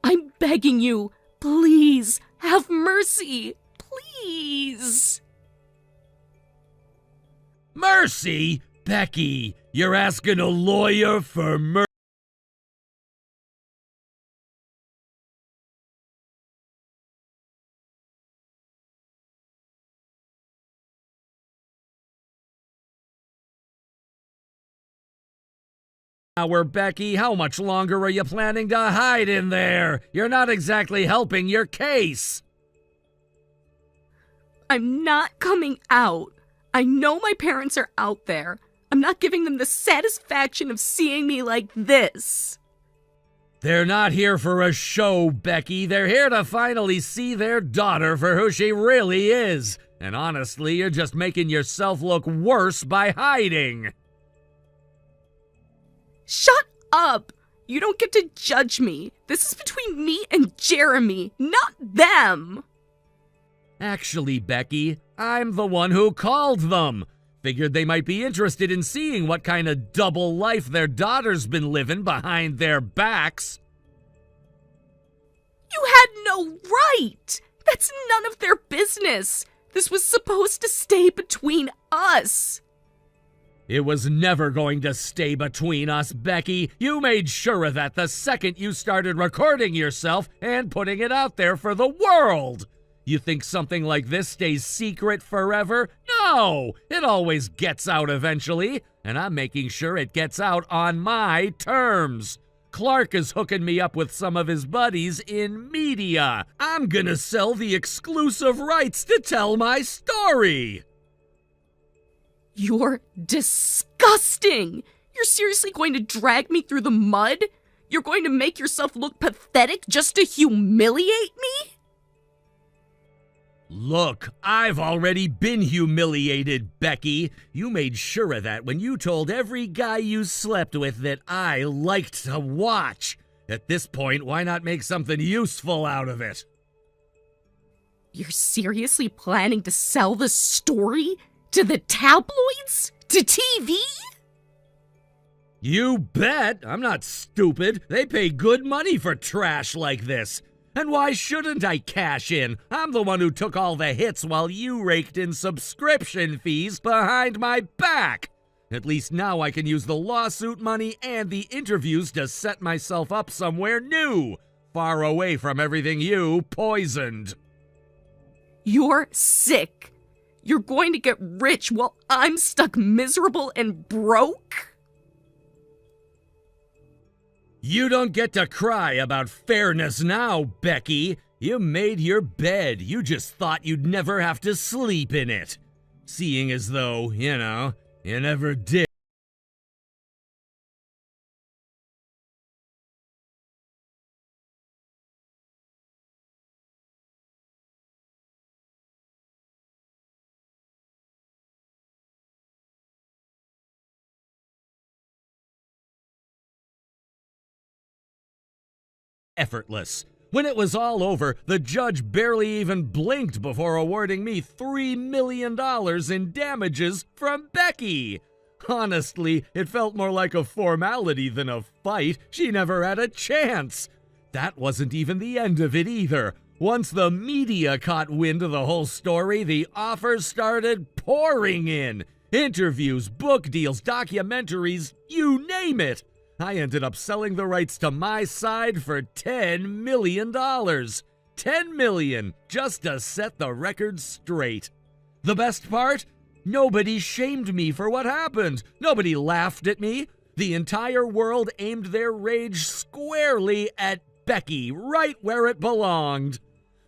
I'm begging you, please, have mercy. Please. Mercy? Becky, you're asking a lawyer for mercy? hour, Becky. How much longer are you planning to hide in there? You're not exactly helping your case. I'm not coming out. I know my parents are out there. I'm not giving them the satisfaction of seeing me like this. They're not here for a show, Becky. They're here to finally see their daughter for who she really is. And honestly, you're just making yourself look worse by hiding. Shut up! You don't get to judge me. This is between me and Jeremy, not them. Actually, Becky, I'm the one who called them. Figured they might be interested in seeing what kind of double life their daughter's been living behind their backs. You had no right! That's none of their business. This was supposed to stay between us. It was never going to stay between us, Becky. You made sure of that the second you started recording yourself and putting it out there for the world. You think something like this stays secret forever? No! It always gets out eventually, and I'm making sure it gets out on my terms. Clark is hooking me up with some of his buddies in media. I'm gonna sell the exclusive rights to tell my story. You're disgusting! You're seriously going to drag me through the mud? You're going to make yourself look pathetic just to humiliate me? Look, I've already been humiliated, Becky. You made sure of that when you told every guy you slept with that I liked to watch. At this point, why not make something useful out of it? You're seriously planning to sell the story? To the tabloids? To TV? You bet! I'm not stupid. They pay good money for trash like this. And why shouldn't I cash in? I'm the one who took all the hits while you raked in subscription fees behind my back. At least now I can use the lawsuit money and the interviews to set myself up somewhere new, far away from everything you poisoned. You're sick. You're going to get rich while I'm stuck miserable and broke? You don't get to cry about fairness now, Becky. You made your bed. You just thought you'd never have to sleep in it. Seeing as though, you never did. Effortless. When it was all over, the judge barely even blinked before awarding me $3 million in damages from Becky. Honestly, it felt more like a formality than a fight. She never had a chance. That wasn't even the end of it either. Once the media caught wind of the whole story, the offers started pouring in. Interviews, book deals, documentaries, you name it. I ended up selling the rights to my side for $10 million. $10 million, just to set the record straight. The best part? Nobody shamed me for what happened. Nobody laughed at me. The entire world aimed their rage squarely at Becky, right where it belonged.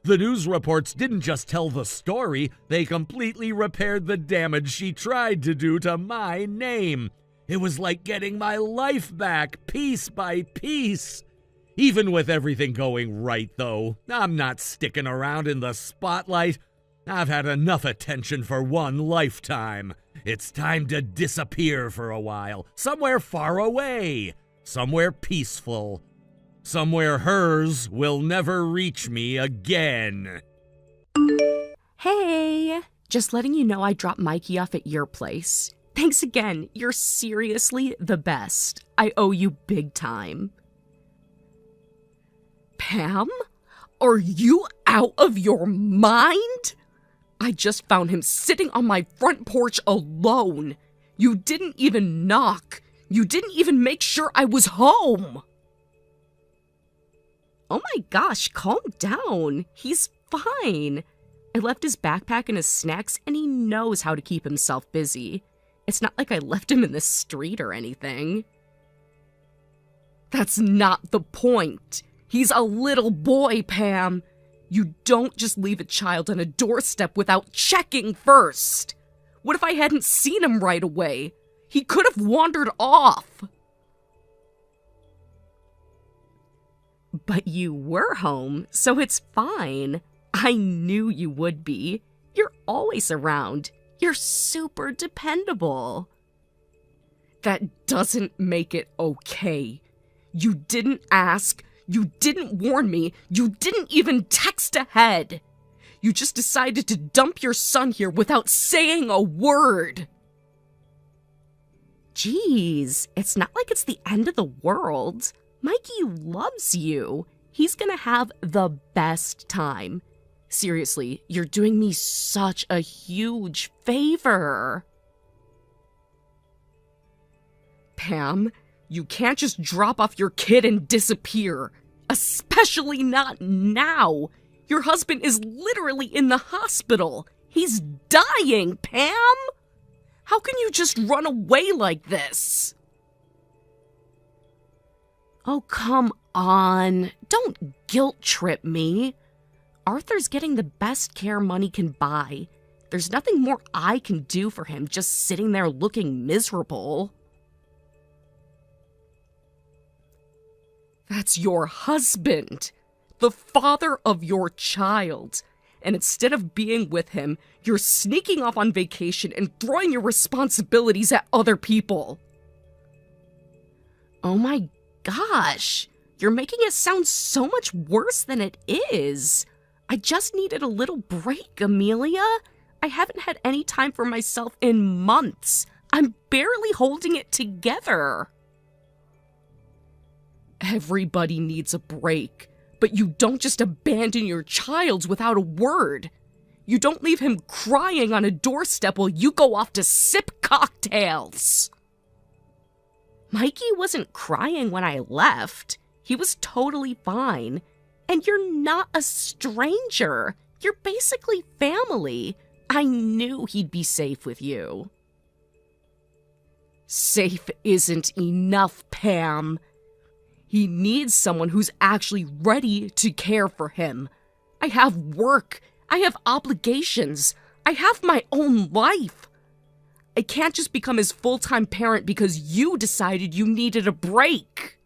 The news reports didn't just tell the story, they completely repaired the damage she tried to do to my name. It was like getting my life back, piece by piece. Even with everything going right, though, I'm not sticking around in the spotlight. I've had enough attention for one lifetime. It's time to disappear for a while, somewhere far away, somewhere peaceful, somewhere hers will never reach me again. Hey, just letting you know I dropped Mikey off at your place. Thanks again. You're seriously the best. I owe you big time. Pam? Are you out of your mind? I just found him sitting on my front porch alone. You didn't even knock. You didn't even make sure I was home. Oh my gosh, calm down. He's fine. I left his backpack and his snacks, and he knows how to keep himself busy. It's not like I left him in the street or anything. That's not the point. He's a little boy, Pam. You don't just leave a child on a doorstep without checking first. What if I hadn't seen him right away? He could have wandered off. But you were home, so it's fine. I knew you would be. You're always around. You're super dependable. That doesn't make it okay. You didn't ask. You didn't warn me. You didn't even text ahead. You just decided to dump your son here without saying a word. Jeez, it's not like it's the end of the world. Mikey loves you. He's gonna have the best time. Seriously, you're doing me such a huge favor. Pam, you can't just drop off your kid and disappear. Especially not now. Your husband is literally in the hospital. He's dying, Pam! How can you just run away like this? Oh, come on. Don't guilt trip me. Arthur's getting the best care money can buy. There's nothing more I can do for him just sitting there looking miserable. That's your husband, the father of your child. And instead of being with him, you're sneaking off on vacation and throwing your responsibilities at other people. Oh my gosh, you're making it sound so much worse than it is. I just needed a little break, Amelia. I haven't had any time for myself in months. I'm barely holding it together. Everybody needs a break, but you don't just abandon your child without a word. You don't leave him crying on a doorstep while you go off to sip cocktails. Mikey wasn't crying when I left. He was totally fine. And you're not a stranger. You're basically family. I knew he'd be safe with you. Safe isn't enough, Pam. He needs someone who's actually ready to care for him. I have work. I have obligations. I have my own life. I can't just become his full-time parent because you decided you needed a break.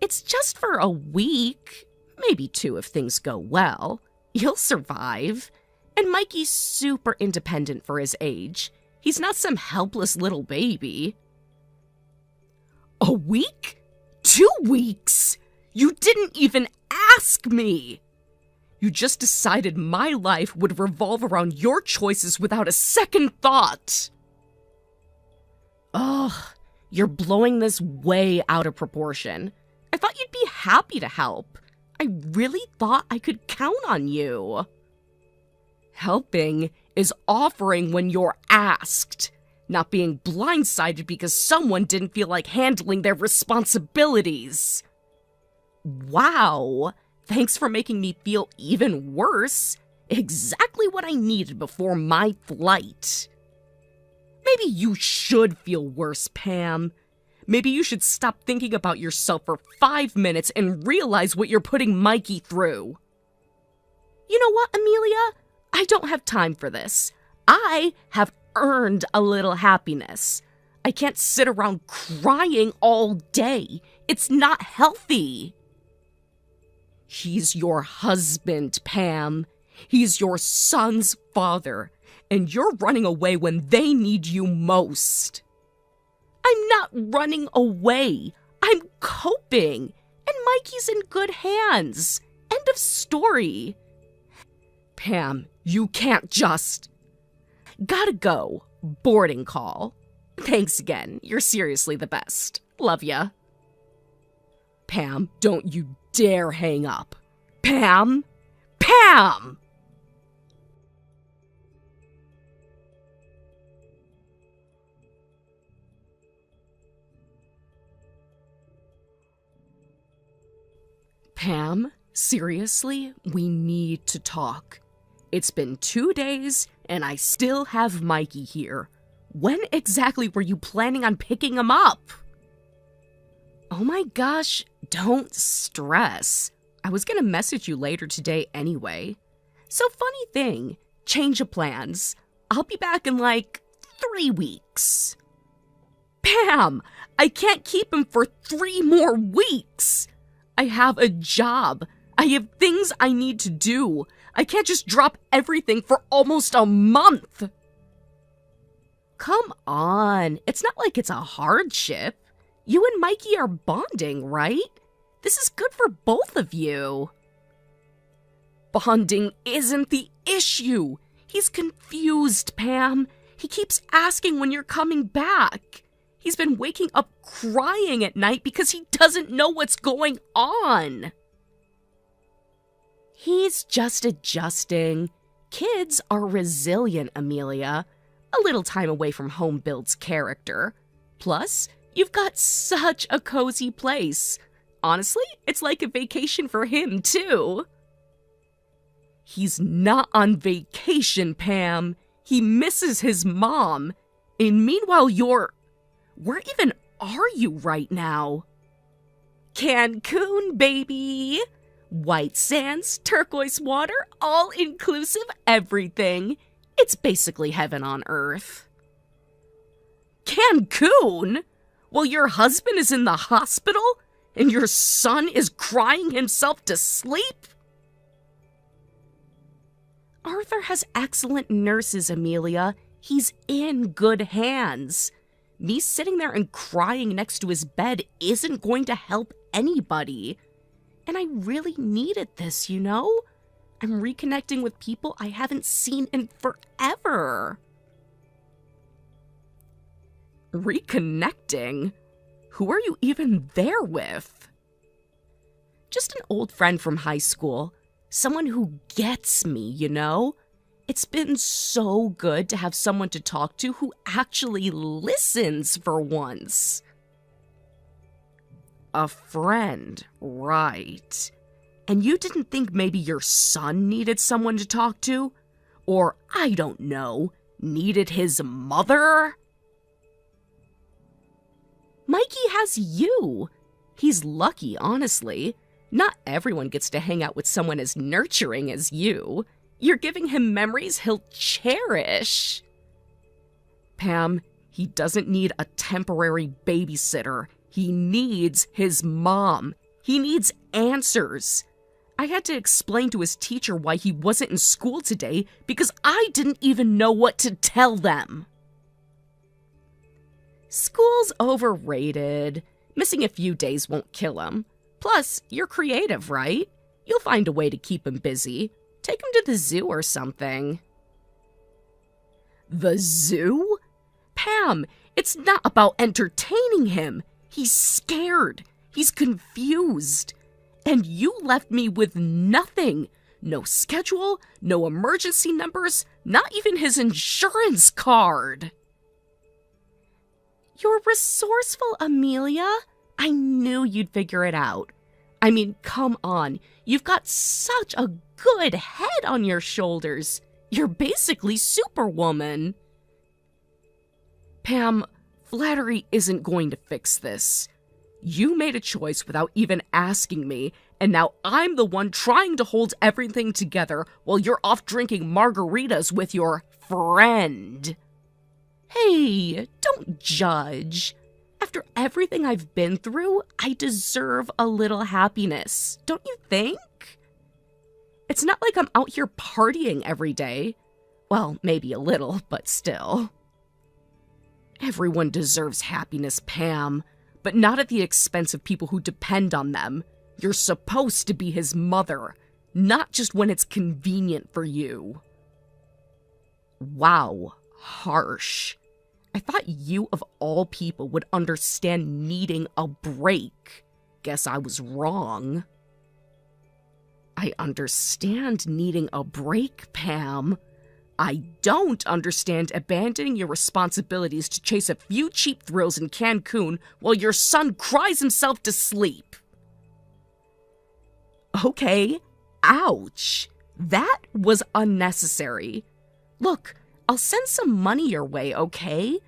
It's just for a week. Maybe 2 if things go well. You'll survive. And Mikey's super independent for his age. He's not some helpless little baby. A week? 2 weeks? You didn't even ask me! You just decided my life would revolve around your choices without a second thought. Ugh, you're blowing this way out of proportion. I thought you'd be happy to help. I really thought I could count on you. Helping is offering when you're asked. Not being blindsided because someone didn't feel like handling their responsibilities. Wow, thanks for making me feel even worse. Exactly what I needed before my flight. Maybe you should feel worse, Pam. Maybe you should stop thinking about yourself for 5 minutes and realize what you're putting Mikey through. You know what, Amelia? I don't have time for this. I have earned a little happiness. I can't sit around crying all day. It's not healthy. He's your husband, Pam. He's your son's father, and you're running away when they need you most. I'm not running away. I'm coping, and Mikey's in good hands. End of story. Pam, you can't just... Gotta go. Boarding call. Thanks again. You're seriously the best. Love ya. Pam, don't you dare hang up. Pam! Pam! Pam, seriously, we need to talk. It's been 2 days, and I still have Mikey here. When exactly were you planning on picking him up? Oh my gosh, don't stress. I was gonna message you later today anyway. So funny thing, change of plans. I'll be back in like 3 weeks. Pam, I can't keep him for 3 more weeks. I have a job. I have things I need to do. I can't just drop everything for almost a month. Come on, it's not like it's a hardship. You and Mikey are bonding, right? This is good for both of you. Bonding isn't the issue. He's confused, Pam. He keeps asking when you're coming back. He's been waking up crying at night because he doesn't know what's going on. He's just adjusting. Kids are resilient, Amelia. A little time away from home builds character. Plus, you've got such a cozy place. Honestly, it's like a vacation for him, too. He's not on vacation, Pam. He misses his mom. And meanwhile, where even are you right now? Cancun, baby! White sands, turquoise water, all-inclusive everything. It's basically heaven on earth. Cancun? While your husband is in the hospital and your son is crying himself to sleep? Arthur has excellent nurses, Amelia. He's in good hands. Me sitting there and crying next to his bed isn't going to help anybody. And I really needed this, you know? I'm reconnecting with people I haven't seen in forever. Reconnecting? Who are you even there with? Just an old friend from high school. Someone who gets me, you know? It's been so good to have someone to talk to who actually listens for once. A friend, right. And you didn't think maybe your son needed someone to talk to? Or, I don't know, needed his mother? Mikey has you. He's lucky, honestly. Not everyone gets to hang out with someone as nurturing as you. You're giving him memories he'll cherish. Pam, he doesn't need a temporary babysitter. He needs his mom. He needs answers. I had to explain to his teacher why he wasn't in school today because I didn't even know what to tell them. School's overrated. Missing a few days won't kill him. Plus, you're creative, right? You'll find a way to keep him busy. Take him to the zoo or something. The zoo? Pam, it's not about entertaining him. He's scared. He's confused. And you left me with nothing. No schedule, no emergency numbers, not even his insurance card. You're resourceful, Amelia. I knew you'd figure it out. I mean, come on. You've got such a good head on your shoulders. You're basically Superwoman. Pam, flattery isn't going to fix this. You made a choice without even asking me, and now I'm the one trying to hold everything together while you're off drinking margaritas with your friend. Hey, don't judge. After everything I've been through, I deserve a little happiness, don't you think? It's not like I'm out here partying every day. Well, maybe a little, but still. Everyone deserves happiness, Pam, but not at the expense of people who depend on them. You're supposed to be his mother, not just when it's convenient for you. Wow, harsh. I thought you, of all people, would understand needing a break. Guess I was wrong. I understand needing a break, Pam. I don't understand abandoning your responsibilities to chase a few cheap thrills in Cancun while your son cries himself to sleep. Okay, ouch. That was unnecessary. Look, I'll send some money your way, okay?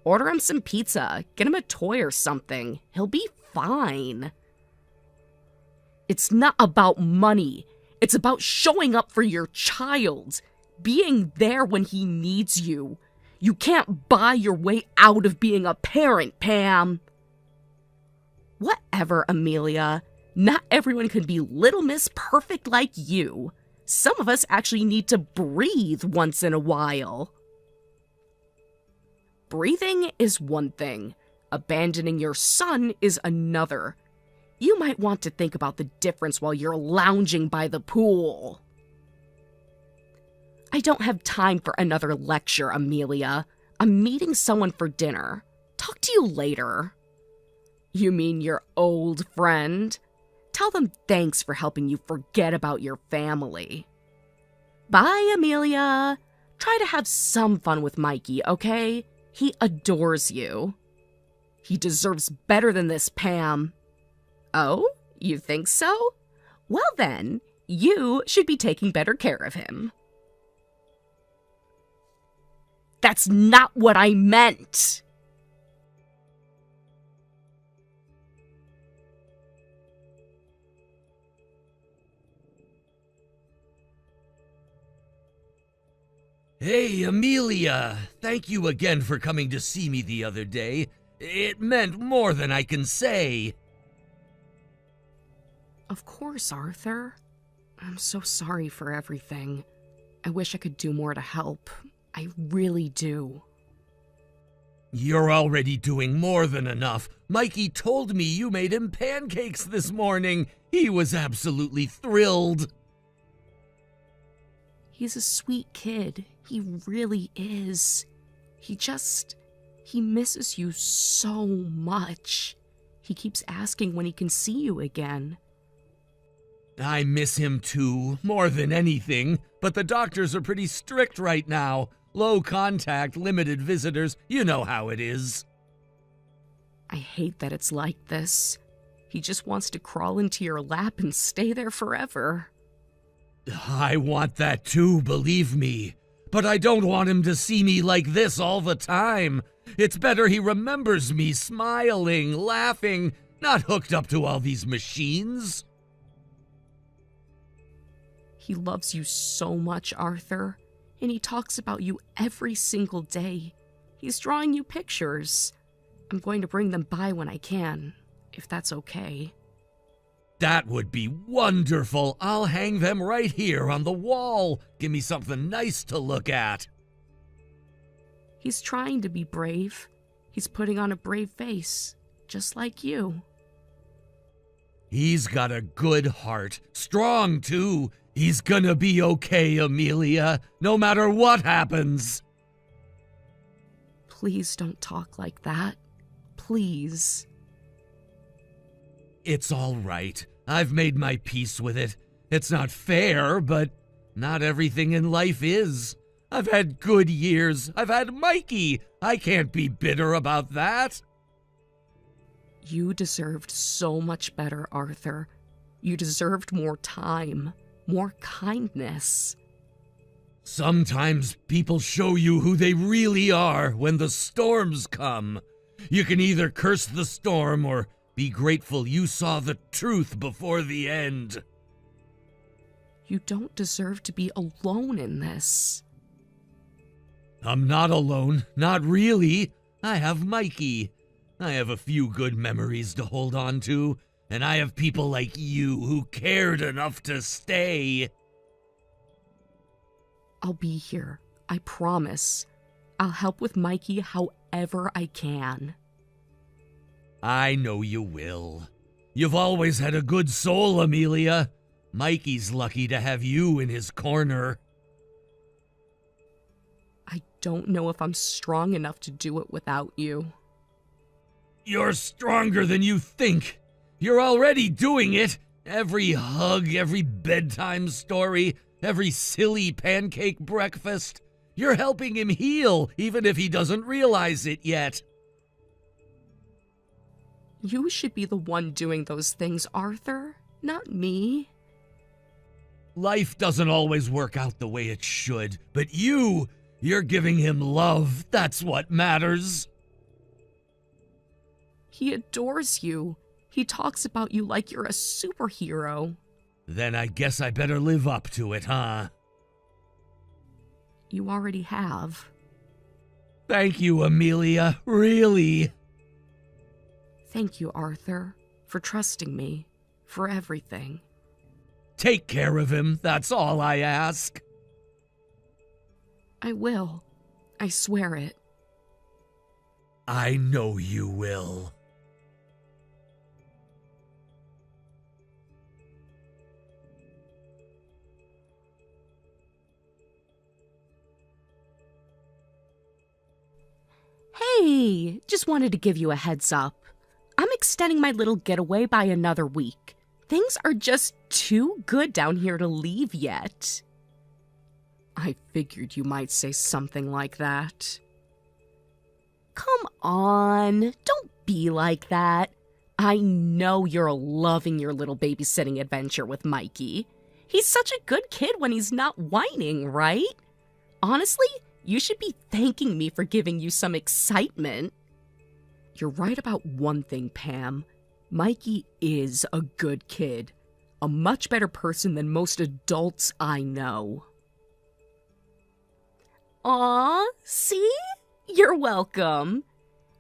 Order him some pizza, get him a toy or something. He'll be fine. It's not about money. It's about showing up for your child, being there when he needs you. You can't buy your way out of being a parent, Pam. Whatever, Amelia. Not everyone can be Little Miss Perfect like you. Some of us actually need to breathe once in a while. Breathing is one thing. Abandoning your son is another. You might want to think about the difference while you're lounging by the pool. I don't have time for another lecture, Amelia. I'm meeting someone for dinner. Talk to you later. You mean your old friend? Tell them thanks for helping you forget about your family. Bye, Amelia. Try to have some fun with Mikey, okay? He adores you. He deserves better than this, Pam. Oh, you think so? Well then, you should be taking better care of him. That's not what I meant! Hey, Amelia! Thank you again for coming to see me the other day. It meant more than I can say. Of course, Arthur. I'm so sorry for everything. I wish I could do more to help. I really do. You're already doing more than enough. Mikey told me you made him pancakes this morning. He was absolutely thrilled. He's a sweet kid. He really is. He misses you so much. He keeps asking when he can see you again. I miss him too, more than anything, but the doctors are pretty strict right now. Low contact, limited visitors, you know how it is. I hate that it's like this. He just wants to crawl into your lap and stay there forever. I want that too, believe me. But I don't want him to see me like this all the time. It's better he remembers me smiling, laughing, not hooked up to all these machines. He loves you so much, Arthur, and he talks about you every single day. He's drawing you pictures. I'm going to bring them by when I can, if that's okay. That would be wonderful. I'll hang them right here on the wall. Give me something nice to look at. He's trying to be brave. He's putting on a brave face, just like you. He's got a good heart. Strong, too. He's gonna be okay, Amelia, no matter what happens. Please don't talk like that. Please. It's all right. I've made my peace with it. It's not fair, but not everything in life is. I've had good years. I've had Mikey. I can't be bitter about that. You deserved so much better, Arthur. You deserved more time, more kindness. Sometimes people show you who they really are when the storms come. You can either curse the storm or be grateful you saw the truth before the end. You don't deserve to be alone in this. I'm not alone. Not really. I have Mikey. I have a few good memories to hold on to, and I have people like you who cared enough to stay. I'll be here. I promise. I'll help with Mikey however I can. I know you will. You've always had a good soul, Amelia. Mikey's lucky to have you in his corner. I don't know if I'm strong enough to do it without you. You're stronger than you think. You're already doing it. Every hug, every bedtime story, every silly pancake breakfast. You're helping him heal, even if he doesn't realize it yet. You should be the one doing those things, Arthur, not me. Life doesn't always work out the way it should, but you're giving him love. That's what matters. He adores you. He talks about you like you're a superhero. Then I guess I better live up to it, huh? You already have. Thank you, Amelia. Really. Thank you, Arthur, for trusting me, for everything. Take care of him, that's all I ask. I will. I swear it. I know you will. Hey, just wanted to give you a heads up. I'm extending my little getaway by another week. Things are just too good down here to leave yet. I figured you might say something like that. Come on, don't be like that. I know you're loving your little babysitting adventure with Mikey. He's such a good kid when he's not whining, right? Honestly, you should be thanking me for giving you some excitement. You're right about one thing, Pam. Mikey is a good kid. A much better person than most adults I know. Aw, see? You're welcome.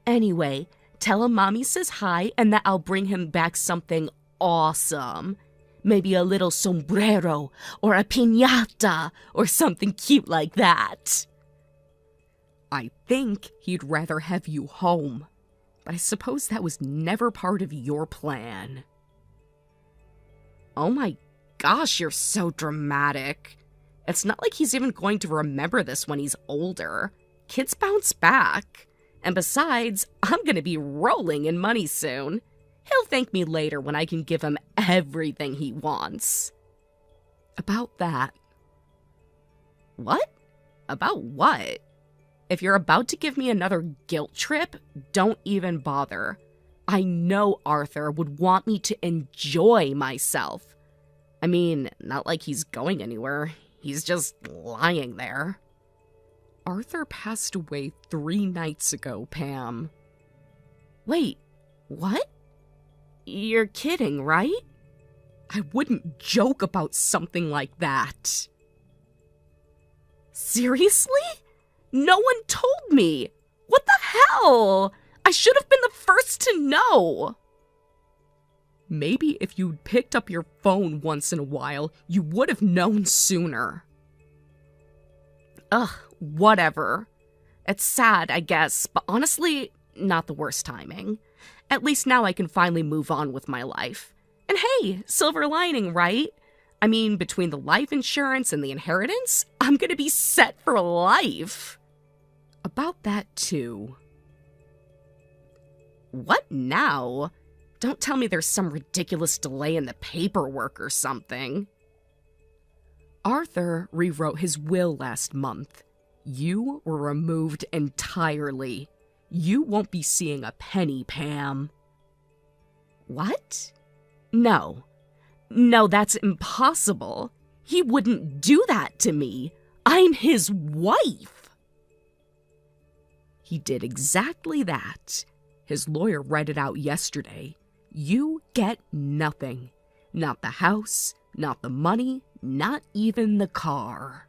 Anyway, tell him Mommy says hi and that I'll bring him back something awesome. Maybe a little sombrero or a piñata or something cute like that. I think he'd rather have you home, but I suppose that was never part of your plan. Oh my gosh, you're so dramatic. It's not like he's even going to remember this when he's older. Kids bounce back. And besides, I'm gonna be rolling in money soon. He'll thank me later when I can give him everything he wants. About that. What? About what? If you're about to give me another guilt trip, don't even bother. I know Arthur would want me to enjoy myself. I mean, not like he's going anywhere. He's just lying there. Arthur passed away 3 nights ago, Pam. Wait, what? You're kidding, right? I wouldn't joke about something like that. Seriously? No one told me. What the hell? I should have been the first to know. Maybe if you'd picked up your phone once in a while, you would have known sooner. Ugh, whatever. It's sad, I guess, but honestly, not the worst timing. At least now I can finally move on with my life. And hey, silver lining, right? I mean, between the life insurance and the inheritance, I'm gonna be set for life. About that, too. What now? Don't tell me there's some ridiculous delay in the paperwork or something. Arthur rewrote his will last month. You were removed entirely. You won't be seeing a penny, Pam. What? No, that's impossible. He wouldn't do that to me. I'm his wife. He did exactly that. His lawyer read it out yesterday. You get nothing. Not the house, not the money, not even the car.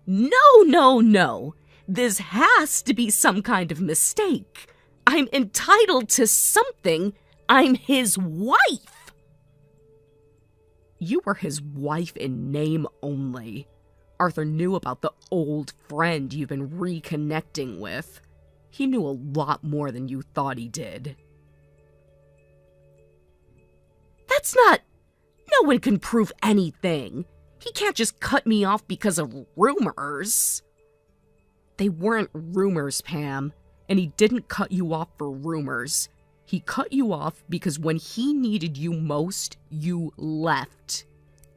No. This has to be some kind of mistake. I'm entitled to something. I'm his wife. You were his wife in name only. Arthur knew about the old friend you've been reconnecting with. He knew a lot more than you thought he did. That's not... No one can prove anything. He can't just cut me off because of rumors. They weren't rumors, Pam, and he didn't cut you off for rumors. He cut you off because when he needed you most, you left.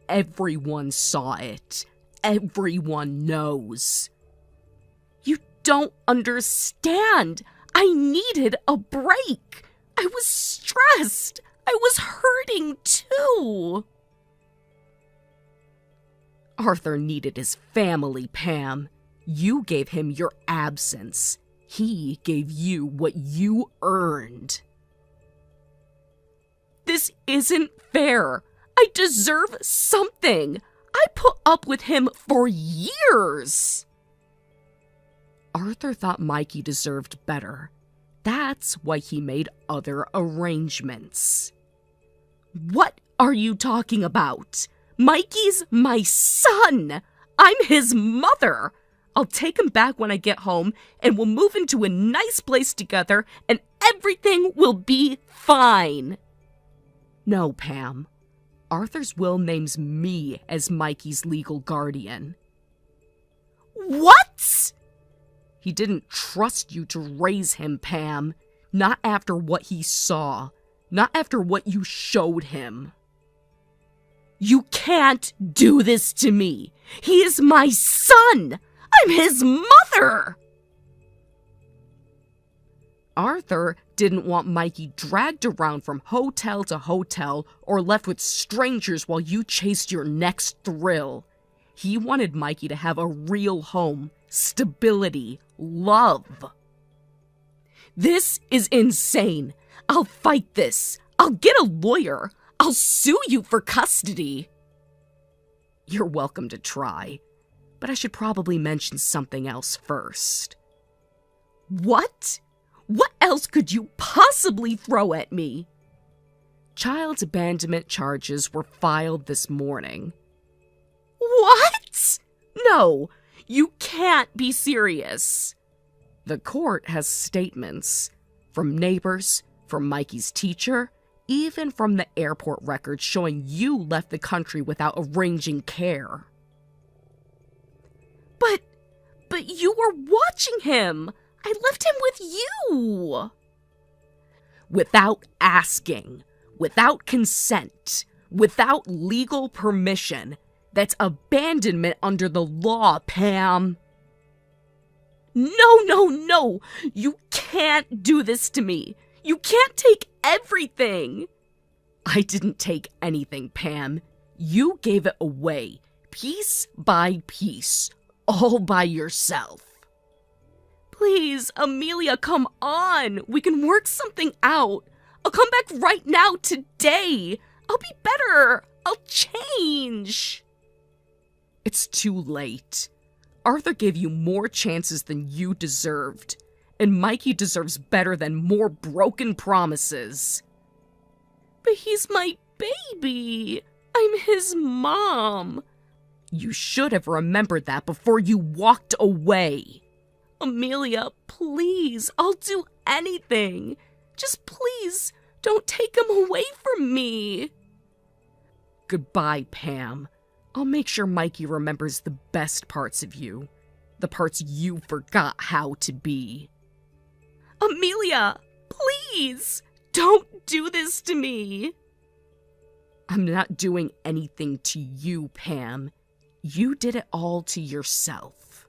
Everyone saw it. Everyone knows. You don't understand. I needed a break. I was stressed. I was hurting too. Arthur needed his family, Pam. You gave him your absence. He gave you what you earned. This isn't fair. I deserve something. I put up with him for years. Arthur thought Mikey deserved better. That's why he made other arrangements. What are you talking about? Mikey's my son. I'm his mother. I'll take him back when I get home, and we'll move into a nice place together, and everything will be fine. No, Pam. Arthur's will names me as Mikey's legal guardian. What? He didn't trust you to raise him, Pam. Not after what he saw. Not after what you showed him. You can't do this to me. He is my son. I'm his mother. Arthur didn't want Mikey dragged around from hotel to hotel or left with strangers while you chased your next thrill. He wanted Mikey to have a real home, stability, love. This is insane. I'll fight this. I'll get a lawyer. I'll sue you for custody. You're welcome to try, but I should probably mention something else first. What? What else could you possibly throw at me? Child abandonment charges were filed this morning. What? No, you can't be serious. The court has statements from neighbors, from Mikey's teacher, even from the airport records showing you left the country without arranging care. But you were watching him. I left him with you. Without asking, without consent, without legal permission. That's abandonment under the law, Pam. No. You can't do this to me. You can't take everything. I didn't take anything, Pam. You gave it away, piece by piece, all by yourself. Please, Amelia, come on. We can work something out. I'll come back right now, today. I'll be better. I'll change. It's too late. Arthur gave you more chances than you deserved, and Mikey deserves better than more broken promises. But he's my baby. I'm his mom. You should have remembered that before you walked away. Amelia, please, I'll do anything. Just please, don't take him away from me. Goodbye, Pam. I'll make sure Mikey remembers the best parts of you. The parts you forgot how to be. Amelia, please, don't do this to me. I'm not doing anything to you, Pam. You did it all to yourself.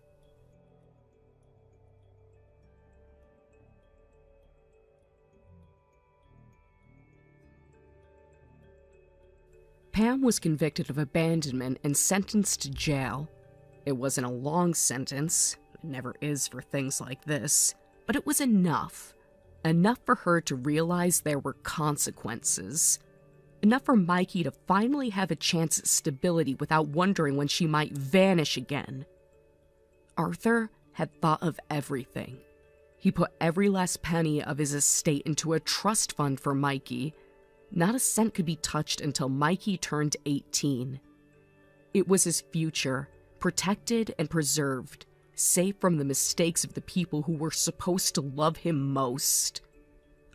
Pam was convicted of abandonment and sentenced to jail. It wasn't a long sentence, it never is for things like this, but it was enough. Enough for her to realize there were consequences. Enough for Mikey to finally have a chance at stability without wondering when she might vanish again. Arthur had thought of everything. He put every last penny of his estate into a trust fund for Mikey. Not a cent could be touched until Mikey turned 18. It was his future, protected and preserved, safe from the mistakes of the people who were supposed to love him most.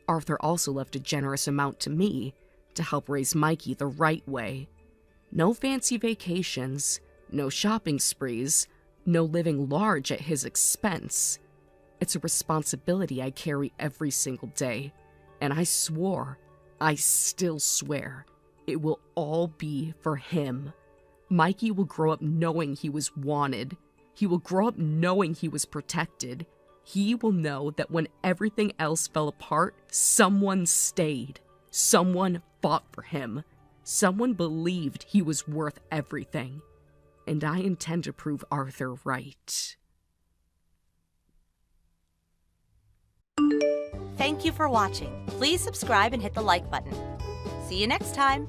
Arthur also left a generous amount to me to help raise Mikey the right way. No fancy vacations, no shopping sprees, no living large at his expense. It's a responsibility I carry every single day, and I swore, I still swear, it will all be for him. Mikey will grow up knowing he was wanted. He will grow up knowing he was protected. He will know that when everything else fell apart, someone stayed. Someone fought for him. Someone believed he was worth everything. And I intend to prove Arthur right. Thank you for watching. Please subscribe and hit the like button. See you next time.